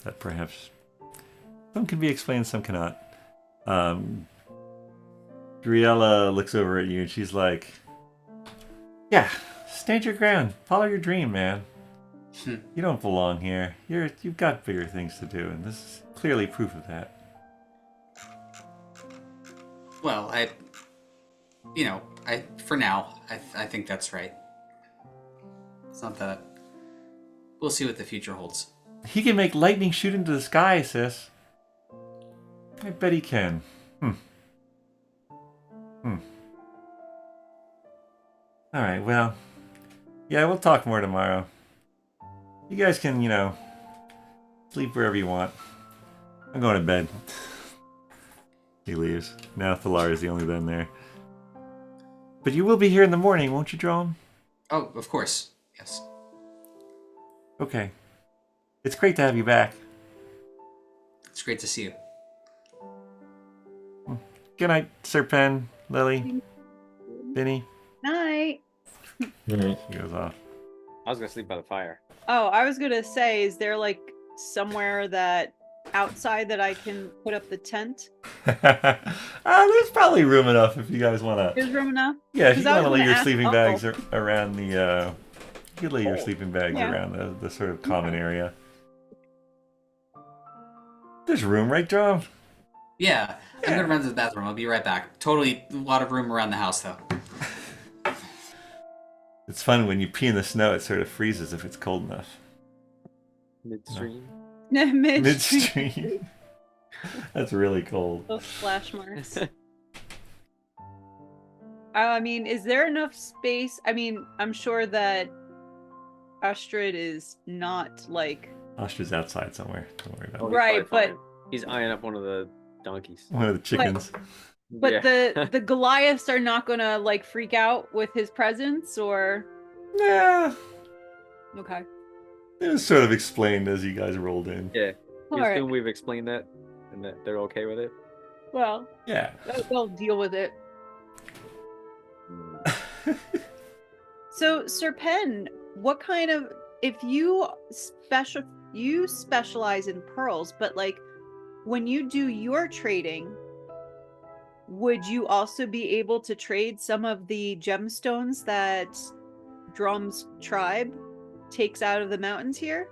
That perhaps some can be explained, some cannot. Driella looks over at you and she's like, "Yeah, stand your ground. Follow your dream, man. You don't belong here. You've got bigger things to do, and this is clearly proof of that." Well, for now, I think that's right. It's not that. We'll see what the future holds. He can make lightning shoot into the sky, sis. I bet he can. Alright, well. Yeah, we'll talk more tomorrow. You guys can, sleep wherever you want. I'm going to bed. He leaves. Now Thalar is the only one there. But you will be here in the morning, won't you, Dromm? Oh, of course. Yes. Okay. It's great to have you back. It's great to see you. Good night, Sir Pen, Lily, Vinny. Night. She goes off. I was gonna sleep by the fire. Oh, I was gonna say, is there like somewhere that outside that I can put up the tent? There's probably room enough if you guys want to. There's room enough? Yeah, if you 'Cause I want to was lay gonna your ask sleeping Uncle. bags around the. You could lay your sleeping bags Yeah. around the sort of common area. There's room, right, Dromm? Yeah, I'm gonna run to the bathroom. I'll be right back. Totally a lot of room around the house, though. It's fun when you pee in the snow, it sort of freezes if it's cold enough. Midstream. Midstream. That's really cold. Those splash marks. I mean, is there enough space? I mean, I'm sure that Astrid is not like Ostra's outside somewhere. Don't worry about it. he's Right, probably but- fine. He's eyeing up one of the donkeys. One of the chickens. but Yeah. the Goliaths are not gonna like freak out with his presence, or Yeah. okay. It was sort of explained as you guys rolled in. Yeah. All We right. assume we've explained that, and that they're okay with it. Well, Yeah. they'll deal with it. So, Sir Pen, what kind of, if you specialize in pearls, but like when you do your trading, would you also be able to trade some of the gemstones that Dromm's tribe takes out of the mountains here?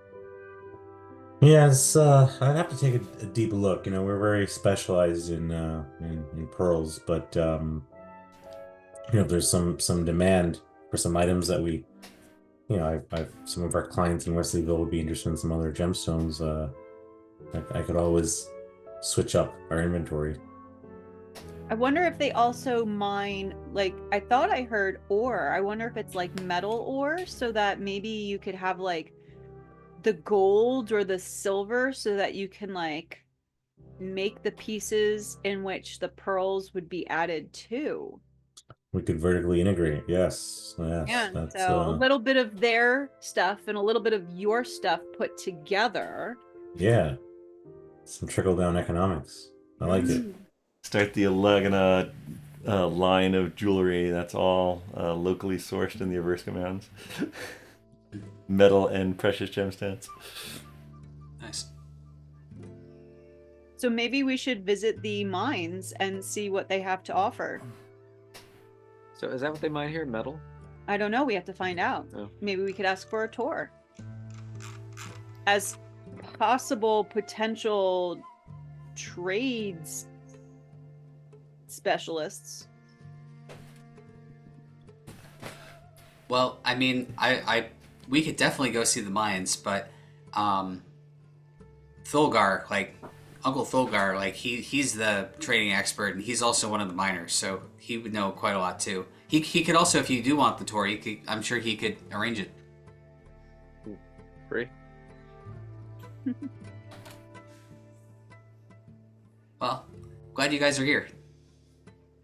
Yes, I'd have to take a deep look. We're very specialized in pearls, but there's some demand for some items that we, I've some of our clients in Wesleyville would be interested in some other gemstones. I could always switch up our inventory. I wonder if they also mine, like, I thought I heard ore. I wonder if it's like metal ore, so that maybe you could have like the gold or the silver so that you can like make the pieces in which the pearls would be added to. We could vertically integrate. Yes, Yeah, that's so a little bit of their stuff and a little bit of your stuff put together. yeah, some trickle down economics. I like it. Start the Alagana line of jewelry that's all locally sourced in the Averska Mountains. Metal and precious gemstones. Nice. So maybe we should visit the mines and see what they have to offer. So is that what they mine here? Metal? I don't know. We have to find out. Oh. Maybe we could ask for a tour. As possible potential trades specialists. Well, I mean, we could definitely go see the mines, but Thulgar, like Uncle Thulgar, like he's the trading expert, and he's also one of the miners, so he would know quite a lot too. He could also, if you do want the tour, I'm sure he could arrange it. Free? Well, glad you guys are here.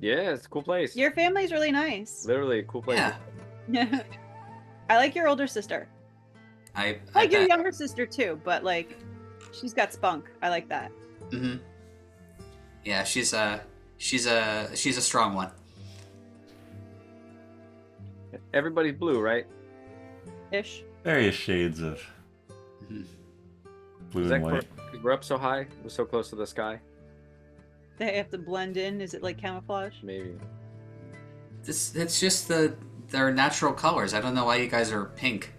Yeah, it's a cool place. Your family's really nice. Literally a cool place. Yeah, I like your older sister. I I like your bet. younger sister too, but like, she's got spunk. I like that. Mm-hmm. Yeah, she's a strong one. Everybody's blue, right? Ish. Various shades of Mhm. blue Is and that white. because we're up so high? We're so close to the sky? They have to blend in. Is it like camouflage? Maybe. It's just their natural colors. I don't know why you guys are pink.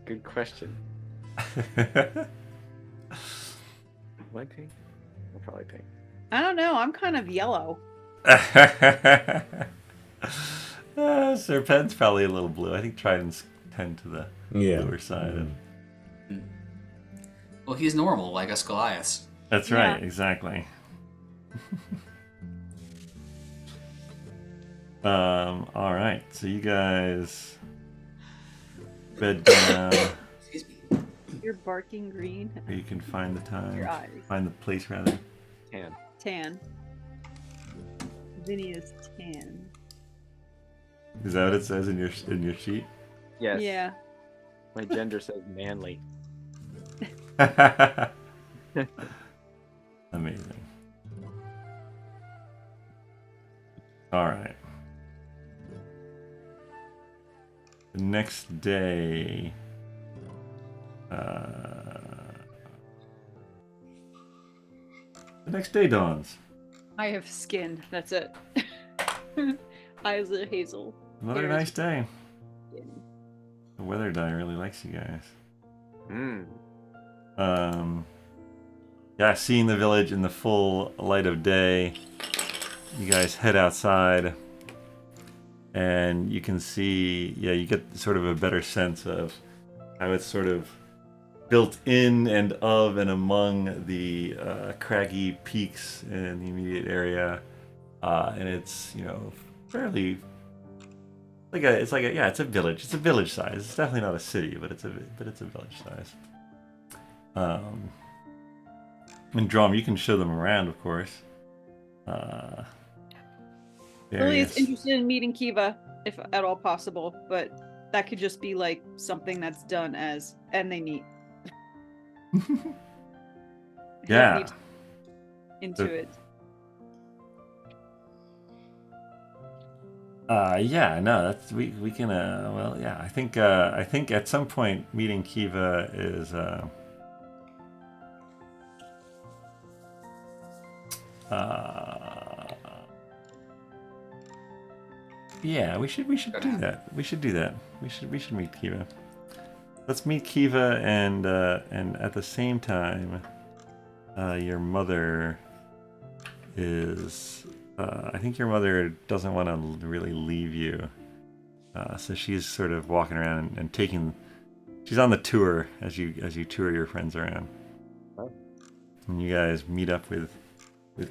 Good question. Am I pink? I'm probably pink. I don't know. I'm kind of yellow. Serpent's probably a little blue. I think tritons tend to the Yeah. bluer side. Well, he's normal, like us Goliaths. That's Yeah. right, exactly. All right. So you guys bed down, Excuse me. You're barking green. or you can find the time, Your eyes. find the place rather. Tan. Tan. Vinny is tan. Is that what it says in your sheet? Yes. Yeah. My gender says manly. Amazing. All right. The next day. The next day dawns. I have skin. That's it. Eyes are hazel. Another Hair is nice day. skin. The weather die really likes you guys. Yeah, seeing the village in the full light of day, you guys head outside, and you can see, yeah, you get sort of a better sense of how it's sort of built in and of and among the craggy peaks in the immediate area, and it's, you know, fairly it's a village. It's a village size. It's definitely not a city, but it's a village size. And Dromm, you can show them around, of course. Lily is Various- interested in meeting Kiva, if at all possible, but that could just be like something that's done as, and they meet. Yeah. Need into The- it. Yeah, no, that's we can well, yeah, I think at some point meeting Kiva is yeah, we should do that. We should do that. We should meet Kiva. Let's meet Kiva, and at the same time, your mother is. I think your mother doesn't want to really leave you, so she's sort of walking around and taking. She's on the tour as you tour your friends around, and you guys meet up with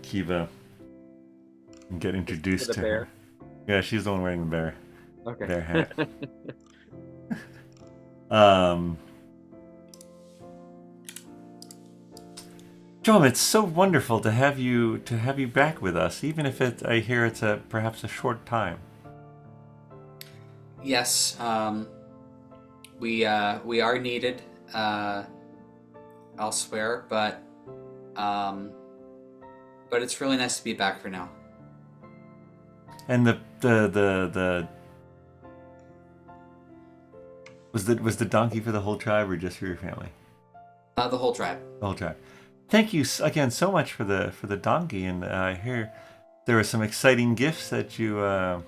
Kiva and get introduced the to bear. her. Yeah, she's the one wearing the bear Okay. hat. Dromm, it's so wonderful to have you back with us, even if I hear it's perhaps a short time. Yes, we are needed elsewhere, but it's really nice to be back for now. And the was the donkey for the whole tribe or just for your family? The whole tribe. The whole tribe. Thank you again so much for the donkey, and I hear there were some exciting gifts that you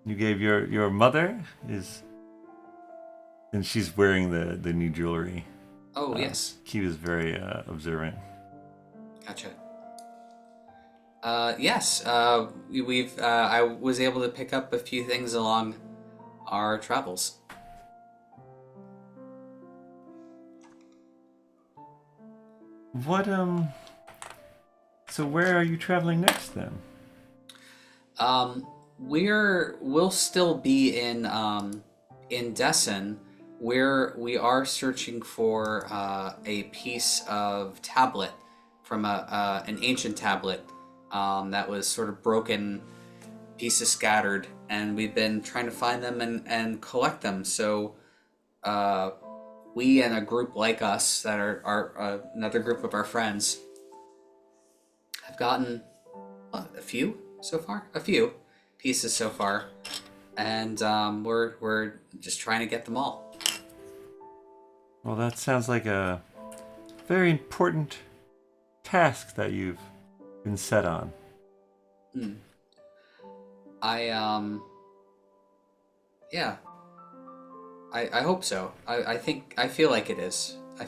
gave your mother. And she's wearing the new jewelry. Oh, yes. He was very observant. Gotcha. Yes. We've. I was able to pick up a few things along our travels. What So where are you traveling next then? We'll still be in Dessen, where we are searching for a piece of tablet from an ancient tablet that was sort of broken, pieces scattered, and we've been trying to find them and collect them. So we and a group like us that are another group of our friends have gotten a few pieces so far, and we're just trying to get them all. Well, that sounds like a very important task that you've been set on. Yeah. I hope so. I feel like it is. How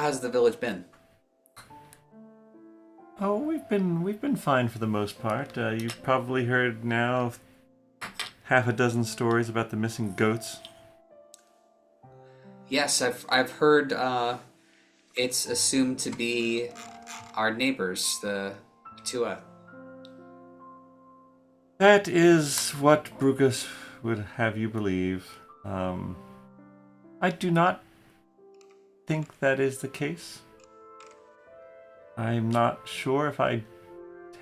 has the village been? Oh, we've been fine for the most part. You've probably heard now half a dozen stories about the missing goats. Yes, I've heard it's assumed to be our neighbors, the Tua. That is what Brugus would have you believe. I do not think that is the case. I'm not sure if I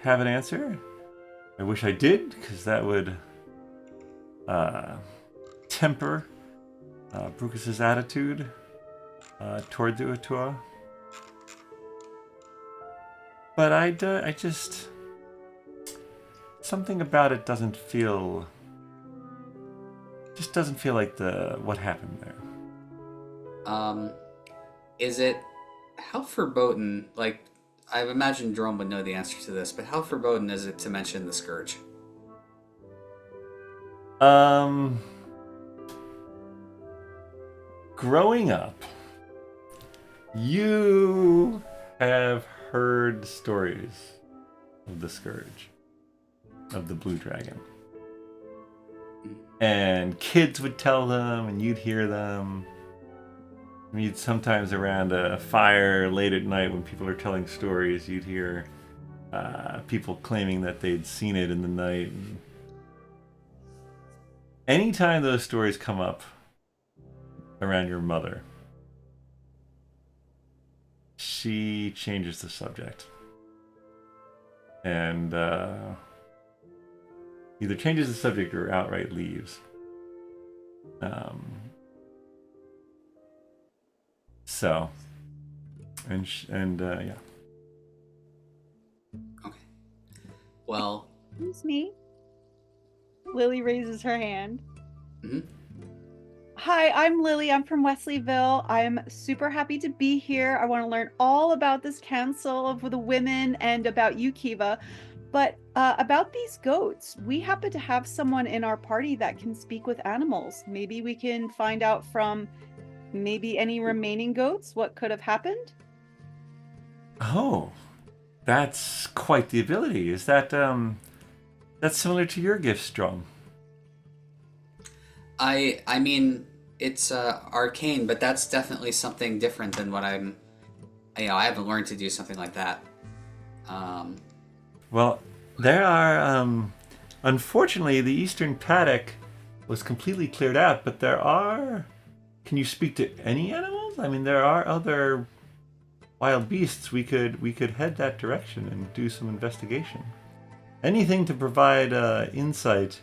have an answer. I wish I did, because that would temper Brucus's attitude toward the Utua. But I just... something about it doesn't feel like what happened there. Is it... how verboten, like, I imagine Dromm would know the answer to this, but how verboten is it to mention the Scourge? Growing up, you have heard stories of the Scourge, of the Blue Dragon. And kids would tell them, and you'd hear them. You'd sometimes around a fire late at night when people are telling stories, you'd hear people claiming that they'd seen it in the night. And anytime those stories come up around your mother, she changes the subject. And either changes the subject or outright leaves. So, yeah. Okay. Well... Excuse me. Lily raises her hand. Mm-hmm. Hi, I'm Lily. I'm from Wesleyville. I'm super happy to be here. I want to learn all about this council of the women and about you, Kiva. But about these goats, we happen to have someone in our party that can speak with animals. Maybe we can find out from maybe any remaining goats what could have happened. Oh, that's quite the ability. Is that that's similar to your gifts, Dromm? I mean, it's arcane, but that's definitely something different than what I haven't learned to do something like that. Well, there are, unfortunately, the eastern paddock was completely cleared out, but there are... Can you speak to any animals? I mean, there are other wild beasts. We could head that direction and do some investigation. Anything to provide insight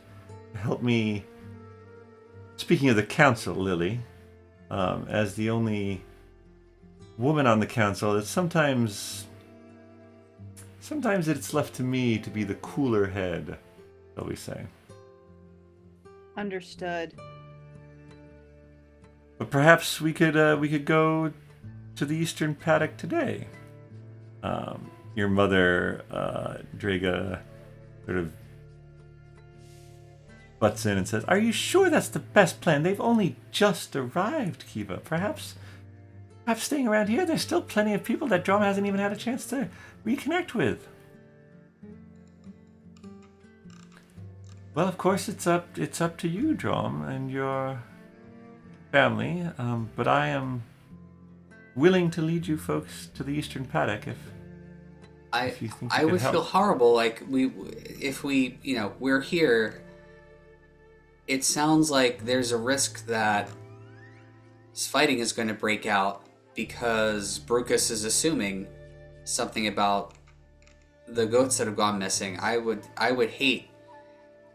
to help me... Speaking of the council, Lily, as the only woman on the council, it's sometimes it's left to me to be the cooler head, shall we say. Understood. But perhaps we could go to the eastern paddock today. Your mother, Draga, sort of butts in and says, "Are you sure that's the best plan? They've only just arrived, Kiva. Perhaps staying around here. There's still plenty of people that Dromm hasn't even had a chance to reconnect with." Well, of course, it's up to you, Dromm, and your family. But I am willing to lead you folks to the eastern paddock if you think you I could would help. feel horrible. Like if we, we're here. It sounds like there's a risk that fighting is going to break out because Brucus is assuming something about the goats that have gone missing. I would hate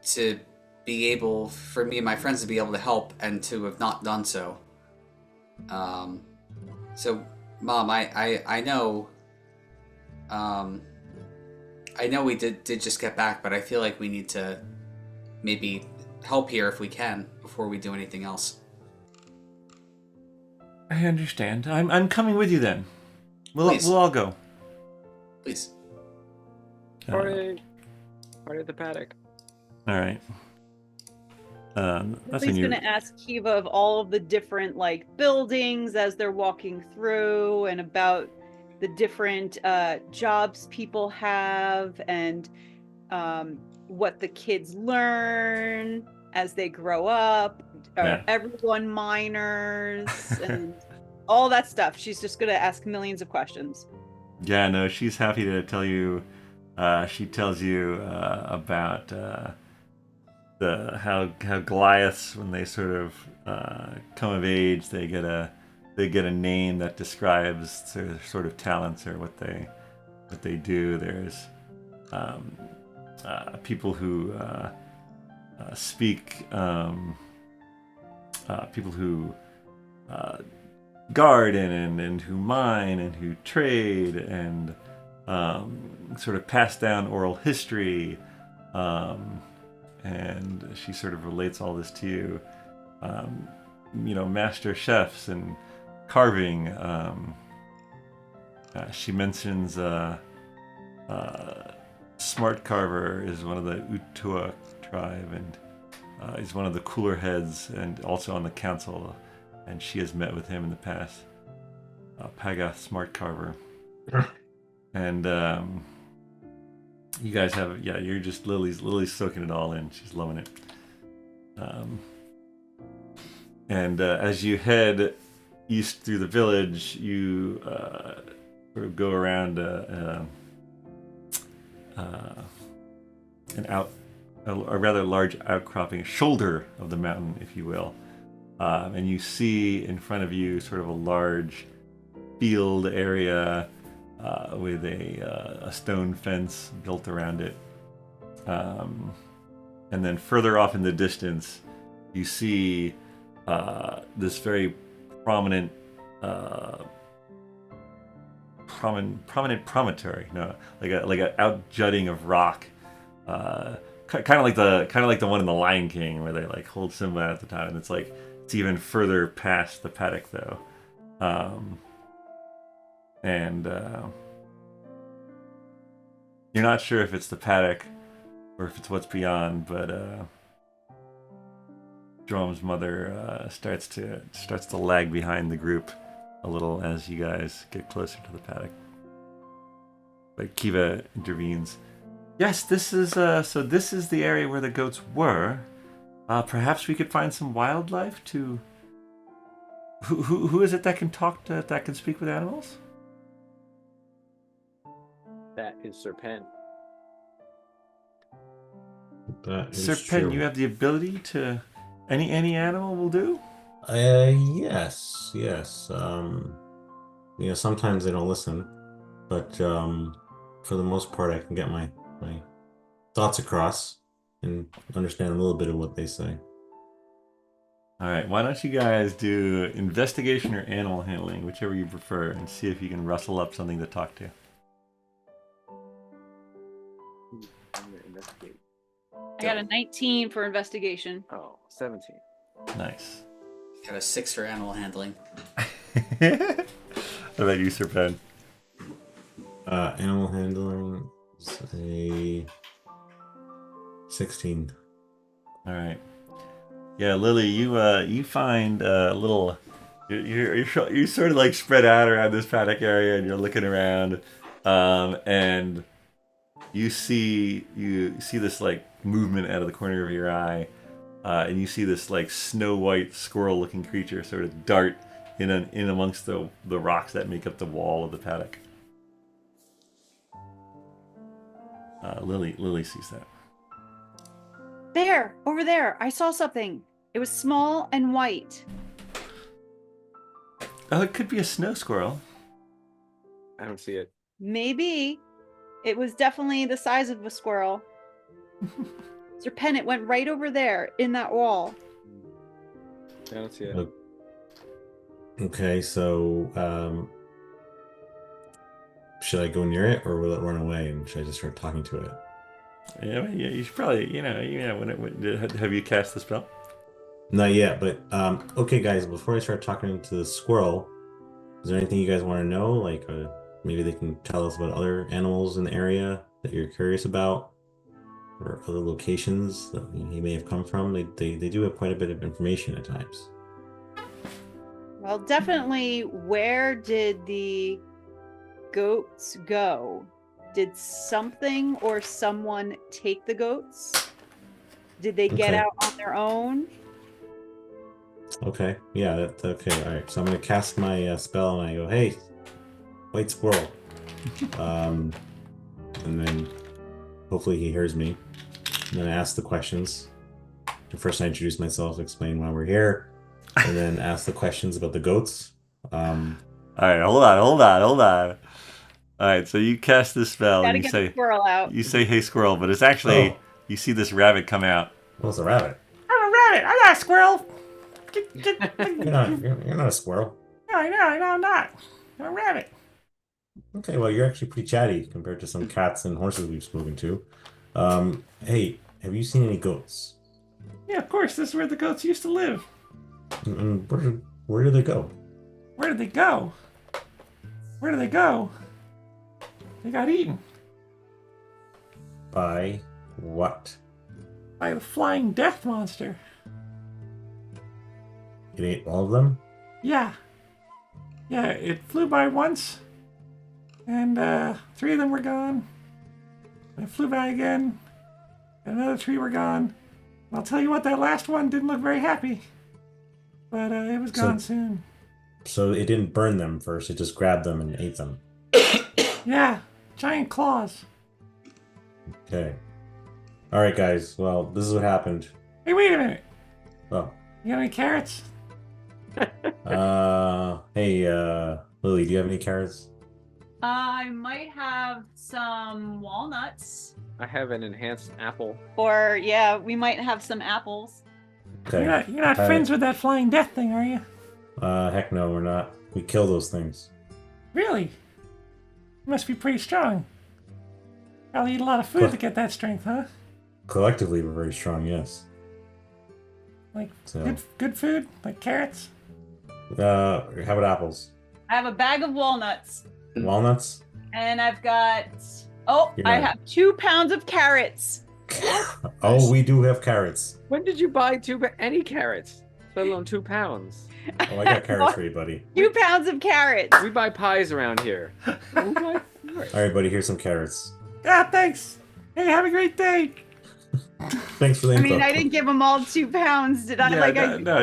to be able for me and my friends to be able to help and to have not done so. So, Mom, I know. I know we did just get back, but I feel like we need to maybe help here if we can before we do anything else. I understand. I'm coming with you then. Please. We'll all go. Please. Party at the paddock. All right. That's He's when going you. to ask Kiva of all of the different buildings as they're walking through, and about the different jobs people have, and what the kids learn as they grow up. Yeah. Everyone minors and all that stuff. She's just going to ask millions of questions. Yeah, no, she's happy to tell you. She tells you about how Goliaths, when they sort of come of age, they get a name that describes their sort of talents or what they do. There's people who speak, people who garden and who mine and who trade and sort of pass down oral history. And she sort of relates all this to you. Master chefs and carving. She mentions Smart Carver is one of the Utua tribe, and he's one of the cooler heads and also on the council, and she has met with him in the past. Pagath Smart Carver. And you guys have, you're just Lily's soaking it all in. She's loving it. And as you head east through the village, you sort of go around a rather large outcropping, shoulder of the mountain, if you will. And you see in front of you sort of a large field area with a stone fence built around it. And then further off in the distance, you see this very prominent promontory, like an outjutting of rock, kind of like the one in the Lion King where they hold Simba at the time, and it's even further past the paddock though. And you're not sure if it's the paddock or if it's what's beyond, but Dromm's mother starts to lag behind the group a little as you guys get closer to the paddock. But Kiva intervenes. Yes, this is the area where the goats were. Perhaps we could find some wildlife to. Who is it that can that can speak with animals? That is Serpent. That is Serpent, true. you have the ability to. Any animal will do? Yes. Sometimes they don't listen, but for the most part, I can get my thoughts across and understand a little bit of what they say. All right, why don't you guys do investigation or animal handling, whichever you prefer, and see if you can rustle up something to talk to. I'm gonna investigate. I got a 19 for investigation. Oh, 17. Nice. Got a 6 for animal handling. What about you, Sir Pen? Animal handling, say 16. All right. Yeah, Lily, you find a little. You're sort of like spread out around this paddock area, and you're looking around, and you see this like movement out of the corner of your eye, and you see this like snow white squirrel looking creature sort of dart in amongst the rocks that make up the wall of the paddock. Lily sees that. There, over there. I saw something. It was small and white. Oh, it could be a snow squirrel. I don't see it. Maybe. It was definitely the size of a squirrel. Sir Pen, it went right over there in that wall. I don't see it. Look. Okay, so should I go near it or will it run away? And should I just start talking to it? Yeah, you should probably, have you cast the spell? Not yet, but okay, guys. Before I start talking to the squirrel, is there anything you guys want to know? Like, maybe they can tell us about other animals in the area that you're curious about, or other locations that he may have come from. They do have quite a bit of information at times. Well, definitely, where did the goats go? Did something or someone take the goats? Did they get Okay. out on their own? Okay, yeah, okay, all right. So I'm gonna cast my spell, and I go, "Hey, white squirrel," and then hopefully he hears me. And then I ask the questions. And first, I introduce myself, explain why we're here, and then ask the questions about the goats. All right, hold on. All right, so you cast this spell, Gotta and get the squirrel out. you say, "Hey, squirrel," but it's actually you see this rabbit come out. What's a rabbit? I'm a rabbit. I'm not a squirrel. You're not a squirrel. No, I know, I'm not. I'm a rabbit. Okay, well, you're actually pretty chatty compared to some cats and horses we've spoken to. Hey, have you seen any goats? Yeah, of course. This is where the goats used to live. And where do they go? Where did they go? They got eaten By what? by the flying death monster. It ate all of them? Yeah, it flew by once, and 3 of them were gone. And it flew by again, and another 3 were gone. And I'll tell you what, that last one didn't look very happy, but it was gone soon. So it didn't burn them first, it just grabbed them and ate them. Yeah, giant claws. Okay. Alright, guys, well, this is what happened. Hey, wait a minute. Oh. You got any carrots? Hey, Lily, do you have any carrots? I might have some walnuts. I have an enhanced apple. Or, yeah, we might have some apples. Okay. You're not friends with that flying death thing, are you? Heck no, we're not. We kill those things. Really? You must be pretty strong. Probably eat a lot of food to get that strength, huh? Collectively, we're very strong, yes. Like So, good food, like carrots. how about apples? I have a bag of walnuts. Walnuts? And I've got... Oh, You're I not- have 2 pounds of carrots. Oh, we do have carrots. When did you buy any carrots? Let alone 2 pounds. Oh, I got carrots for you, buddy. 2 pounds of carrots. We buy pies around here. Oh my God. All right, buddy, here's some carrots. Yeah, thanks. Hey, have a great day. Thanks for the I info. mean, I didn't give them all 2 pounds, did I?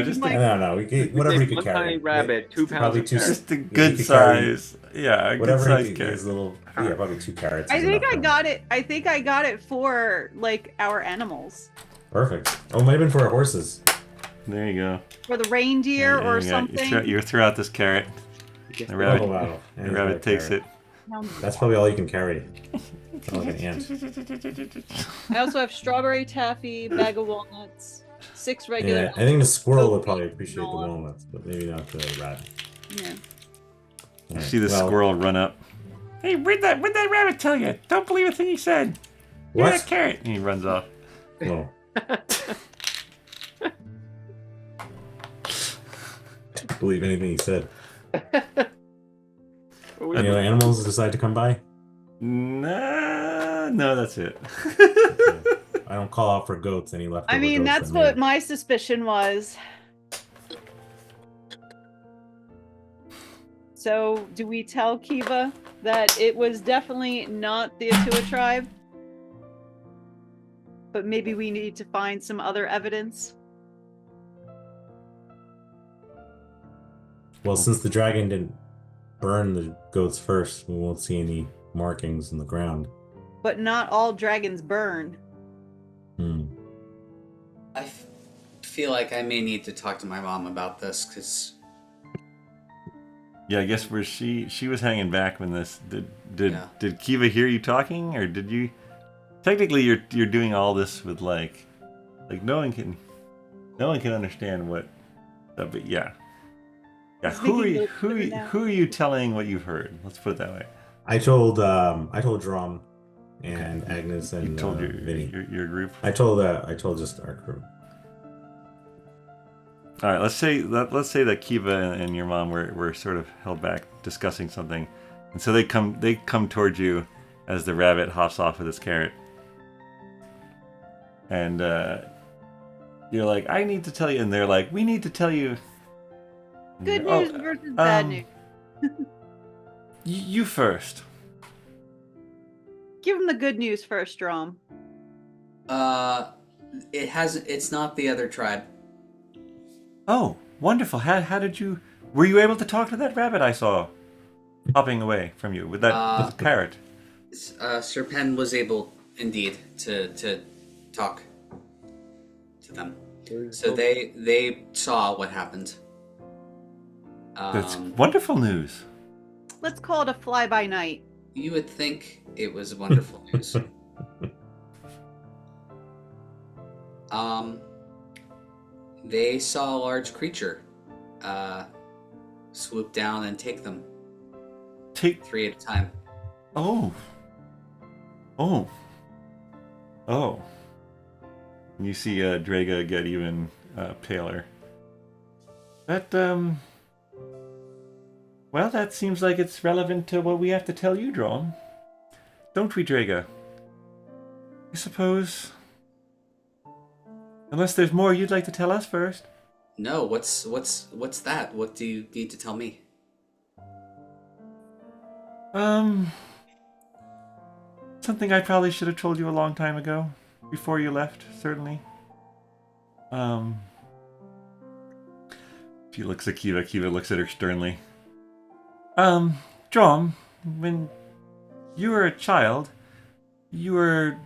Just No, we get whatever Take you can one carry. tiny rabbit, 2 pounds Probably of two. carrots. just a you good could carry size. Yeah, a good Whatever size is carrot. a little. Yeah, probably 2 carrots. I is think enough I for got it. I think I got it for, like, our animals. Perfect. Oh, it might have been for our horses. There you go. For the reindeer There or you go. something. You throw out this carrot. The Oh, rabbit, wow. the rabbit takes it. That's probably all you can carry. It's not like an ant. I also have strawberry taffy, bag of walnuts, 6 regular. Yeah, I think the squirrel would probably appreciate the walnuts, but maybe not the rabbit. Yeah. All right, See the well, squirrel run up. Hey, what'd that rabbit tell you? Don't believe a thing he said. Give me that What? carrot. And he runs off. Whoa. just believe anything he said. We- Any other animals decide to come by? Nah, no, that's it. I don't call out for goats. Any leftover I mean, goats that's that what may- my suspicion was. So, do we tell Kiva that it was definitely not the Atua tribe? But maybe we need to find some other evidence? Well, since the dragon didn't burn the goats first, we won't see any markings in the ground. But not all dragons burn. Hmm. I feel like I may need to talk to my mom about this because Yeah, I guess where she was hanging back when this Yeah. did Kiva hear you talking, or did you? Technically, you're doing all this with like no one can understand what. But yeah. He's Who are making you? notes Who for are her you, now. who are you telling what you've heard? Let's put it that way. I told Dromm and Agnes and You told Vinny. your group. I told just our crew. All right, let's say that Kiva and your mom were sort of held back discussing something, and so they come towards you as the rabbit hops off with his carrot, and you're like, "I need to tell you," and they're like, "We need to tell you." And Good you're, news versus bad news. You first. Give him the good news first, Dromm. it's not the other tribe. Oh, wonderful! How did you? Were you able to talk to that rabbit I saw hopping away from you with that with the carrot? Sir Penn was able indeed to talk to them. So they saw what happened. That's wonderful news. Let's call it a fly-by-night. You would think it was wonderful news. They saw a large creature swoop down and take them Take 3 at a time. Oh. You see Draga get even paler. That, well, that seems like it's relevant to what we have to tell you, Dromm. Don't we, Draga? I suppose. Unless there's more you'd like to tell us first. No, what's that? What do you need to tell me? Something I probably should have told you a long time ago. Before you left, certainly. She looks at Kiva. Kiva looks at her sternly. Dromm, when you were a child, you were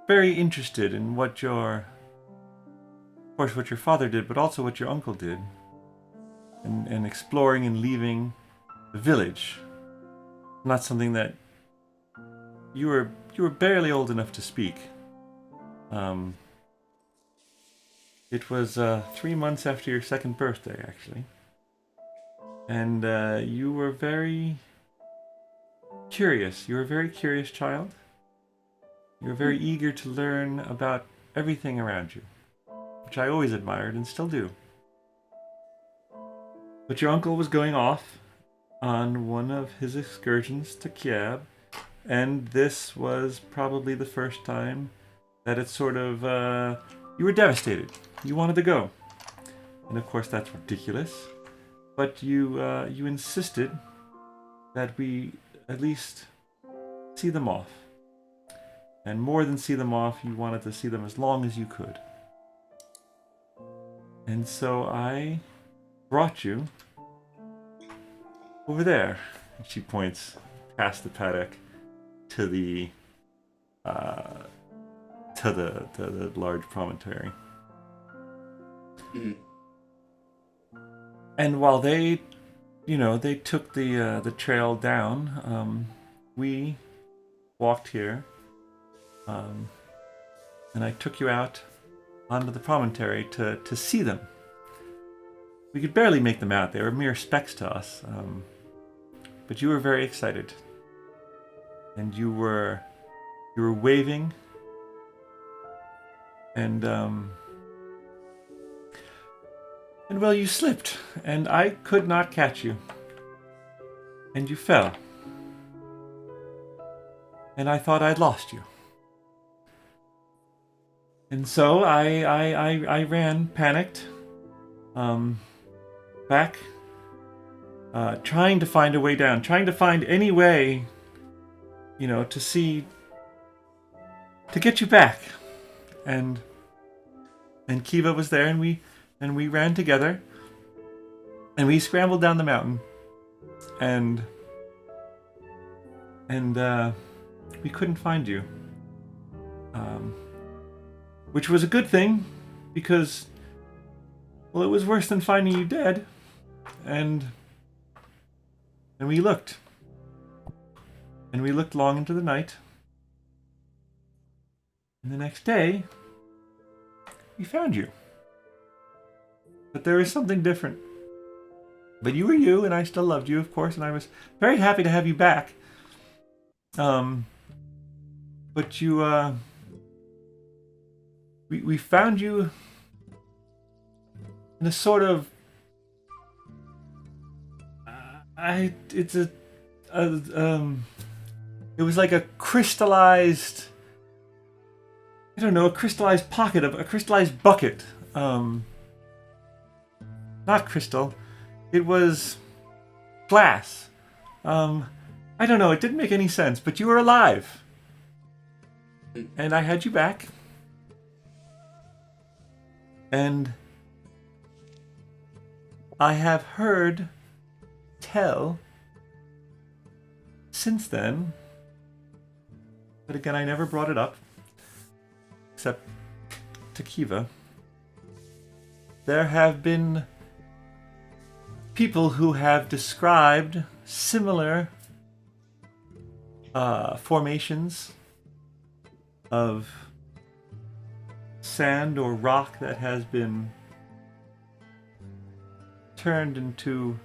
very interested in what your father did, but also what your uncle did. And exploring and leaving the village. Not something that you were barely old enough to speak. It was 3 months after your second birthday, actually. And you were very curious. You were a very curious child. You were very eager to learn about everything around you, which I always admired and still do. But your uncle was going off on one of his excursions to Kiab, and this was probably the first time that it sort of, you were devastated. You wanted to go. And of course that's ridiculous. But you insisted that we at least see them off. And more than see them off, you wanted to see them as long as you could. And so I brought you over there. And she points past the paddock to the large promontory. Mhm. And while they took the trail down, we walked here, and I took you out onto the promontory to see them. We could barely make them out; they were mere specks to us. But you were very excited, and you were waving, and And well, you slipped, and I could not catch you. And you fell. And I thought I'd lost you. And so I ran, panicked, back, trying to find a way down, trying to find any way, to get you back. And Kiva was there, and we ran together, and we scrambled down the mountain, and we couldn't find you. Which was a good thing, because, well, it was worse than finding you dead. And we looked. And we looked long into the night. And the next day, we found you. But there was something different. But you were you, and I still loved you, of course, and I was very happy to have you back. But you, we found you in a sort of, it was like a crystallized, I don't know, a crystallized pocket of a crystallized bucket. Not crystal. It was glass. I don't know, it didn't make any sense, but you were alive. And I had you back. And I have heard tell since then, but again, I never brought it up, except to Kiva. There have been people who have described similar formations of sand or rock that has been turned into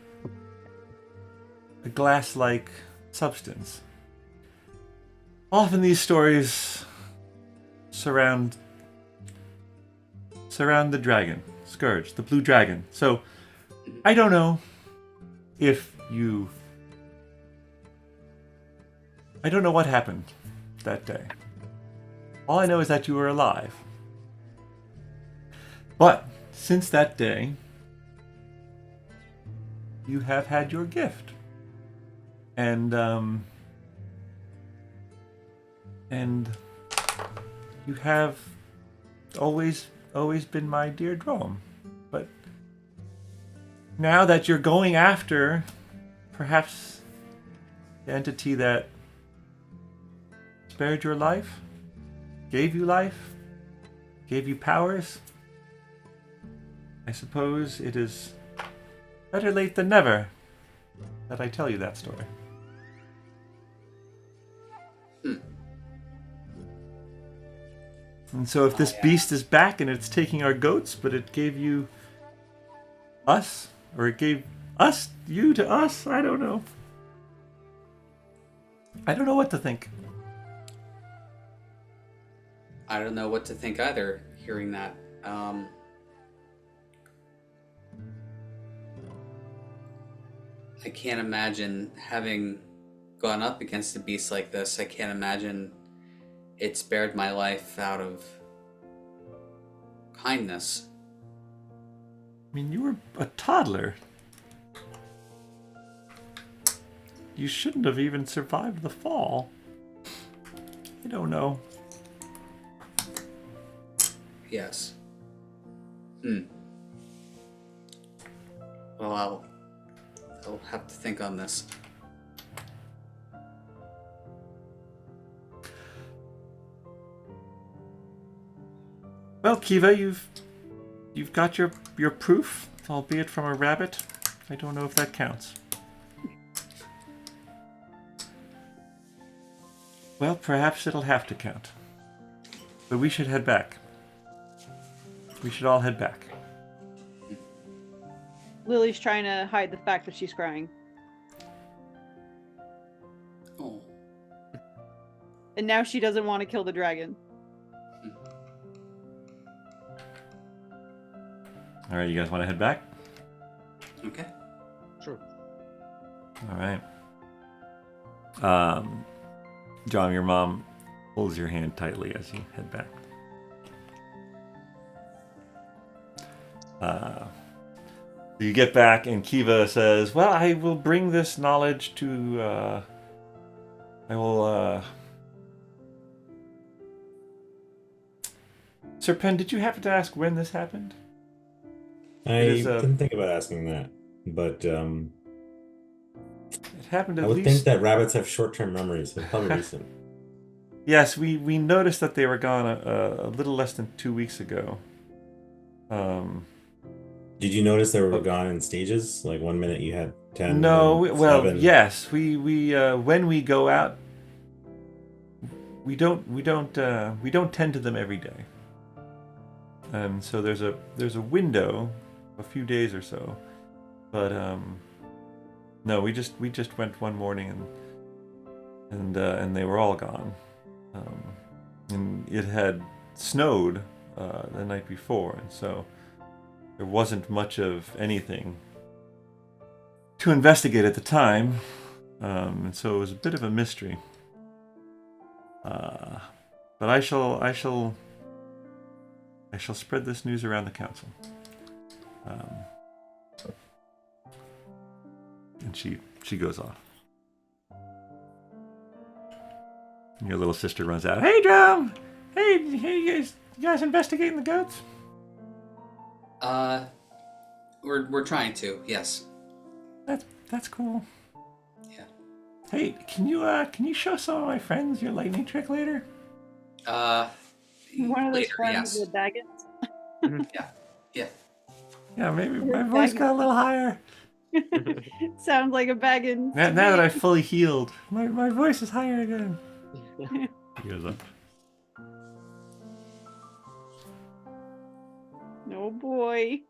a glass-like substance. Often these stories surround the dragon, Scourge, the blue dragon. So I don't know if you... I don't know what happened that day. All I know is that you were alive. But since that day, you have had your gift. And you have always been my dear Dromm. But now that you're going after perhaps the entity that spared your life, gave you life, gave you powers, I suppose it is better late than never that I tell you that story. And so if this beast is back and it's taking our goats, but it gave you us, or it gave us, you to us, I don't know. I don't know what to think. I don't know what to think either, hearing that. I can't imagine having gone up against a beast like this. I can't imagine it spared my life out of kindness. I mean, you were a toddler. You shouldn't have even survived the fall. I don't know. Yes. Well, I'll have to think on this. Well, Kiva, you've got your proof, albeit from a rabbit. I don't know if that counts. Well, perhaps it'll have to count. But we should head back. We should all head back. Lily's trying to hide the fact that she's crying. Oh. And now she doesn't want to kill the dragon. All right, you guys want to head back? Okay. Sure. All right. John, your mom holds your hand tightly as you head back. You get back, and Kiva says, "Well, I will bring this knowledge to. I will. Sir Pen, did you happen to ask when this happened? I It is, didn't think about asking that, but It happened I at would least. think that rabbits have short-term memories, so probably recent. Yes, we noticed that they were gone a little less than 2 weeks ago. Did you notice they were gone in stages? Like 1 minute you had 10, No, then well, 7. yes, we when we go out, we don't tend to them every day. So there's a window, a few days or so, but no, we just went one morning and they were all gone, and it had snowed the night before, and so there wasn't much of anything to investigate at the time, and so it was a bit of a mystery. But I shall spread this news around the council. And she goes off. And your little sister runs out. Hey, Dromm! Hey, you guys investigating the goats? We're trying to. Yes. That's cool. Yeah. Hey, can you show some of my friends your lightning trick later? One of those Later, friends yes. with baggins. Yeah. Yeah, maybe my voice got a little higher. Sounds like a baggin. Now that I've fully healed, my voice is higher again. He goes up. Oh boy.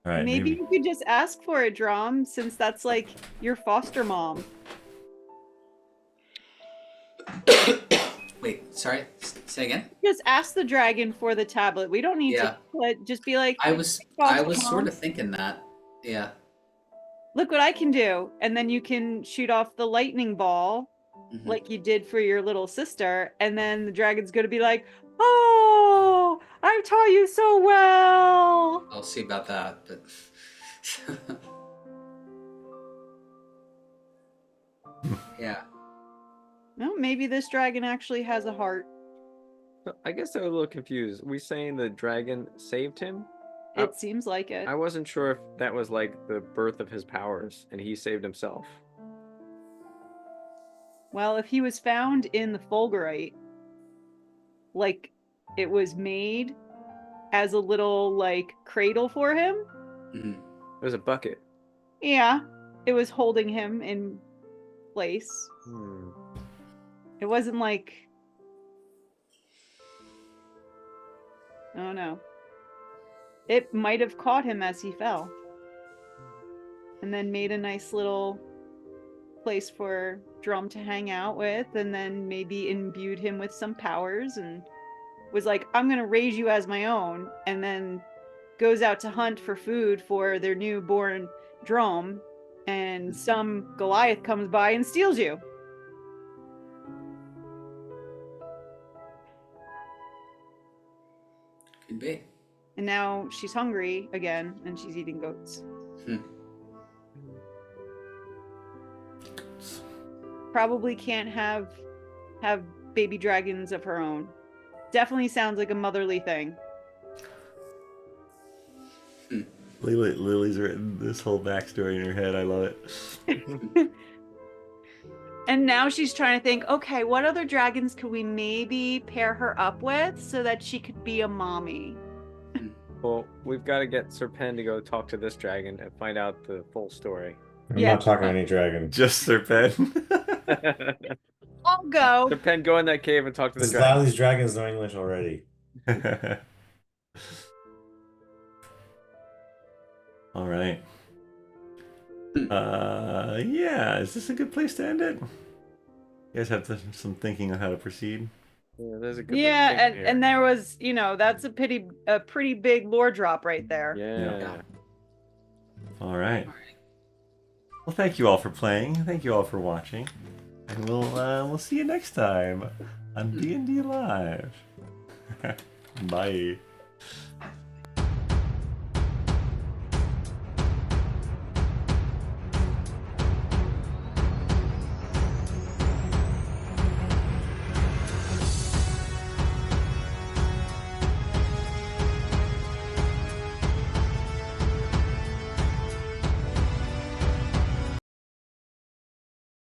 All right, Maybe you could just ask for it, Dromm, since that's like your foster mom. Wait, sorry. Say again. Just ask the dragon for the tablet. We don't need to just be like, I was foster sort mom, of thinking that. Yeah. look what I can do. And then you can shoot off the lightning ball Mhm. like you did for your little sister. And then the dragon's going to be like, oh, I've taught you so well. I'll see about that, but yeah. No, maybe this dragon actually has a heart. I guess I was a little confused. We saying the dragon saved him? It seems like it. I wasn't sure if that was like the birth of his powers and he saved himself. Well, if he was found in the fulgurite, like it was made as a little like cradle for him. Mhm. It was a bucket. Yeah, it was holding him in place. It wasn't like, oh no. It might have caught him as he fell. And then made a nice little place for Dromm to hang out with, and then maybe imbued him with some powers and was like, I'm gonna raise you as my own, and then goes out to hunt for food for their newborn Dromm, and some Goliath comes by and steals you. Could be. And now she's hungry again, and she's eating goats. Probably can't have baby dragons of her own. Definitely sounds like a motherly thing. Lily's written this whole backstory in her head. I love it. And now she's trying to think, okay, what other dragons could we maybe pair her up with so that she could be a mommy? Well, we've got to get Sir Pen to go talk to this dragon and find out the full story. I'm not talking to any dragon. Just Sir Pen. I'll go. Sir Pen, go in that cave and talk to the A lot dragon. of these dragons know English already. All right. Yeah, is this a good place to end it? You guys have some thinking on how to proceed. Yeah, there's a good Yeah, thing here. and there was, that's a pretty big lore drop right there. Yeah. All right. Well, thank you all for playing. Thank you all for watching, and we'll see you next time on BND Live. Bye.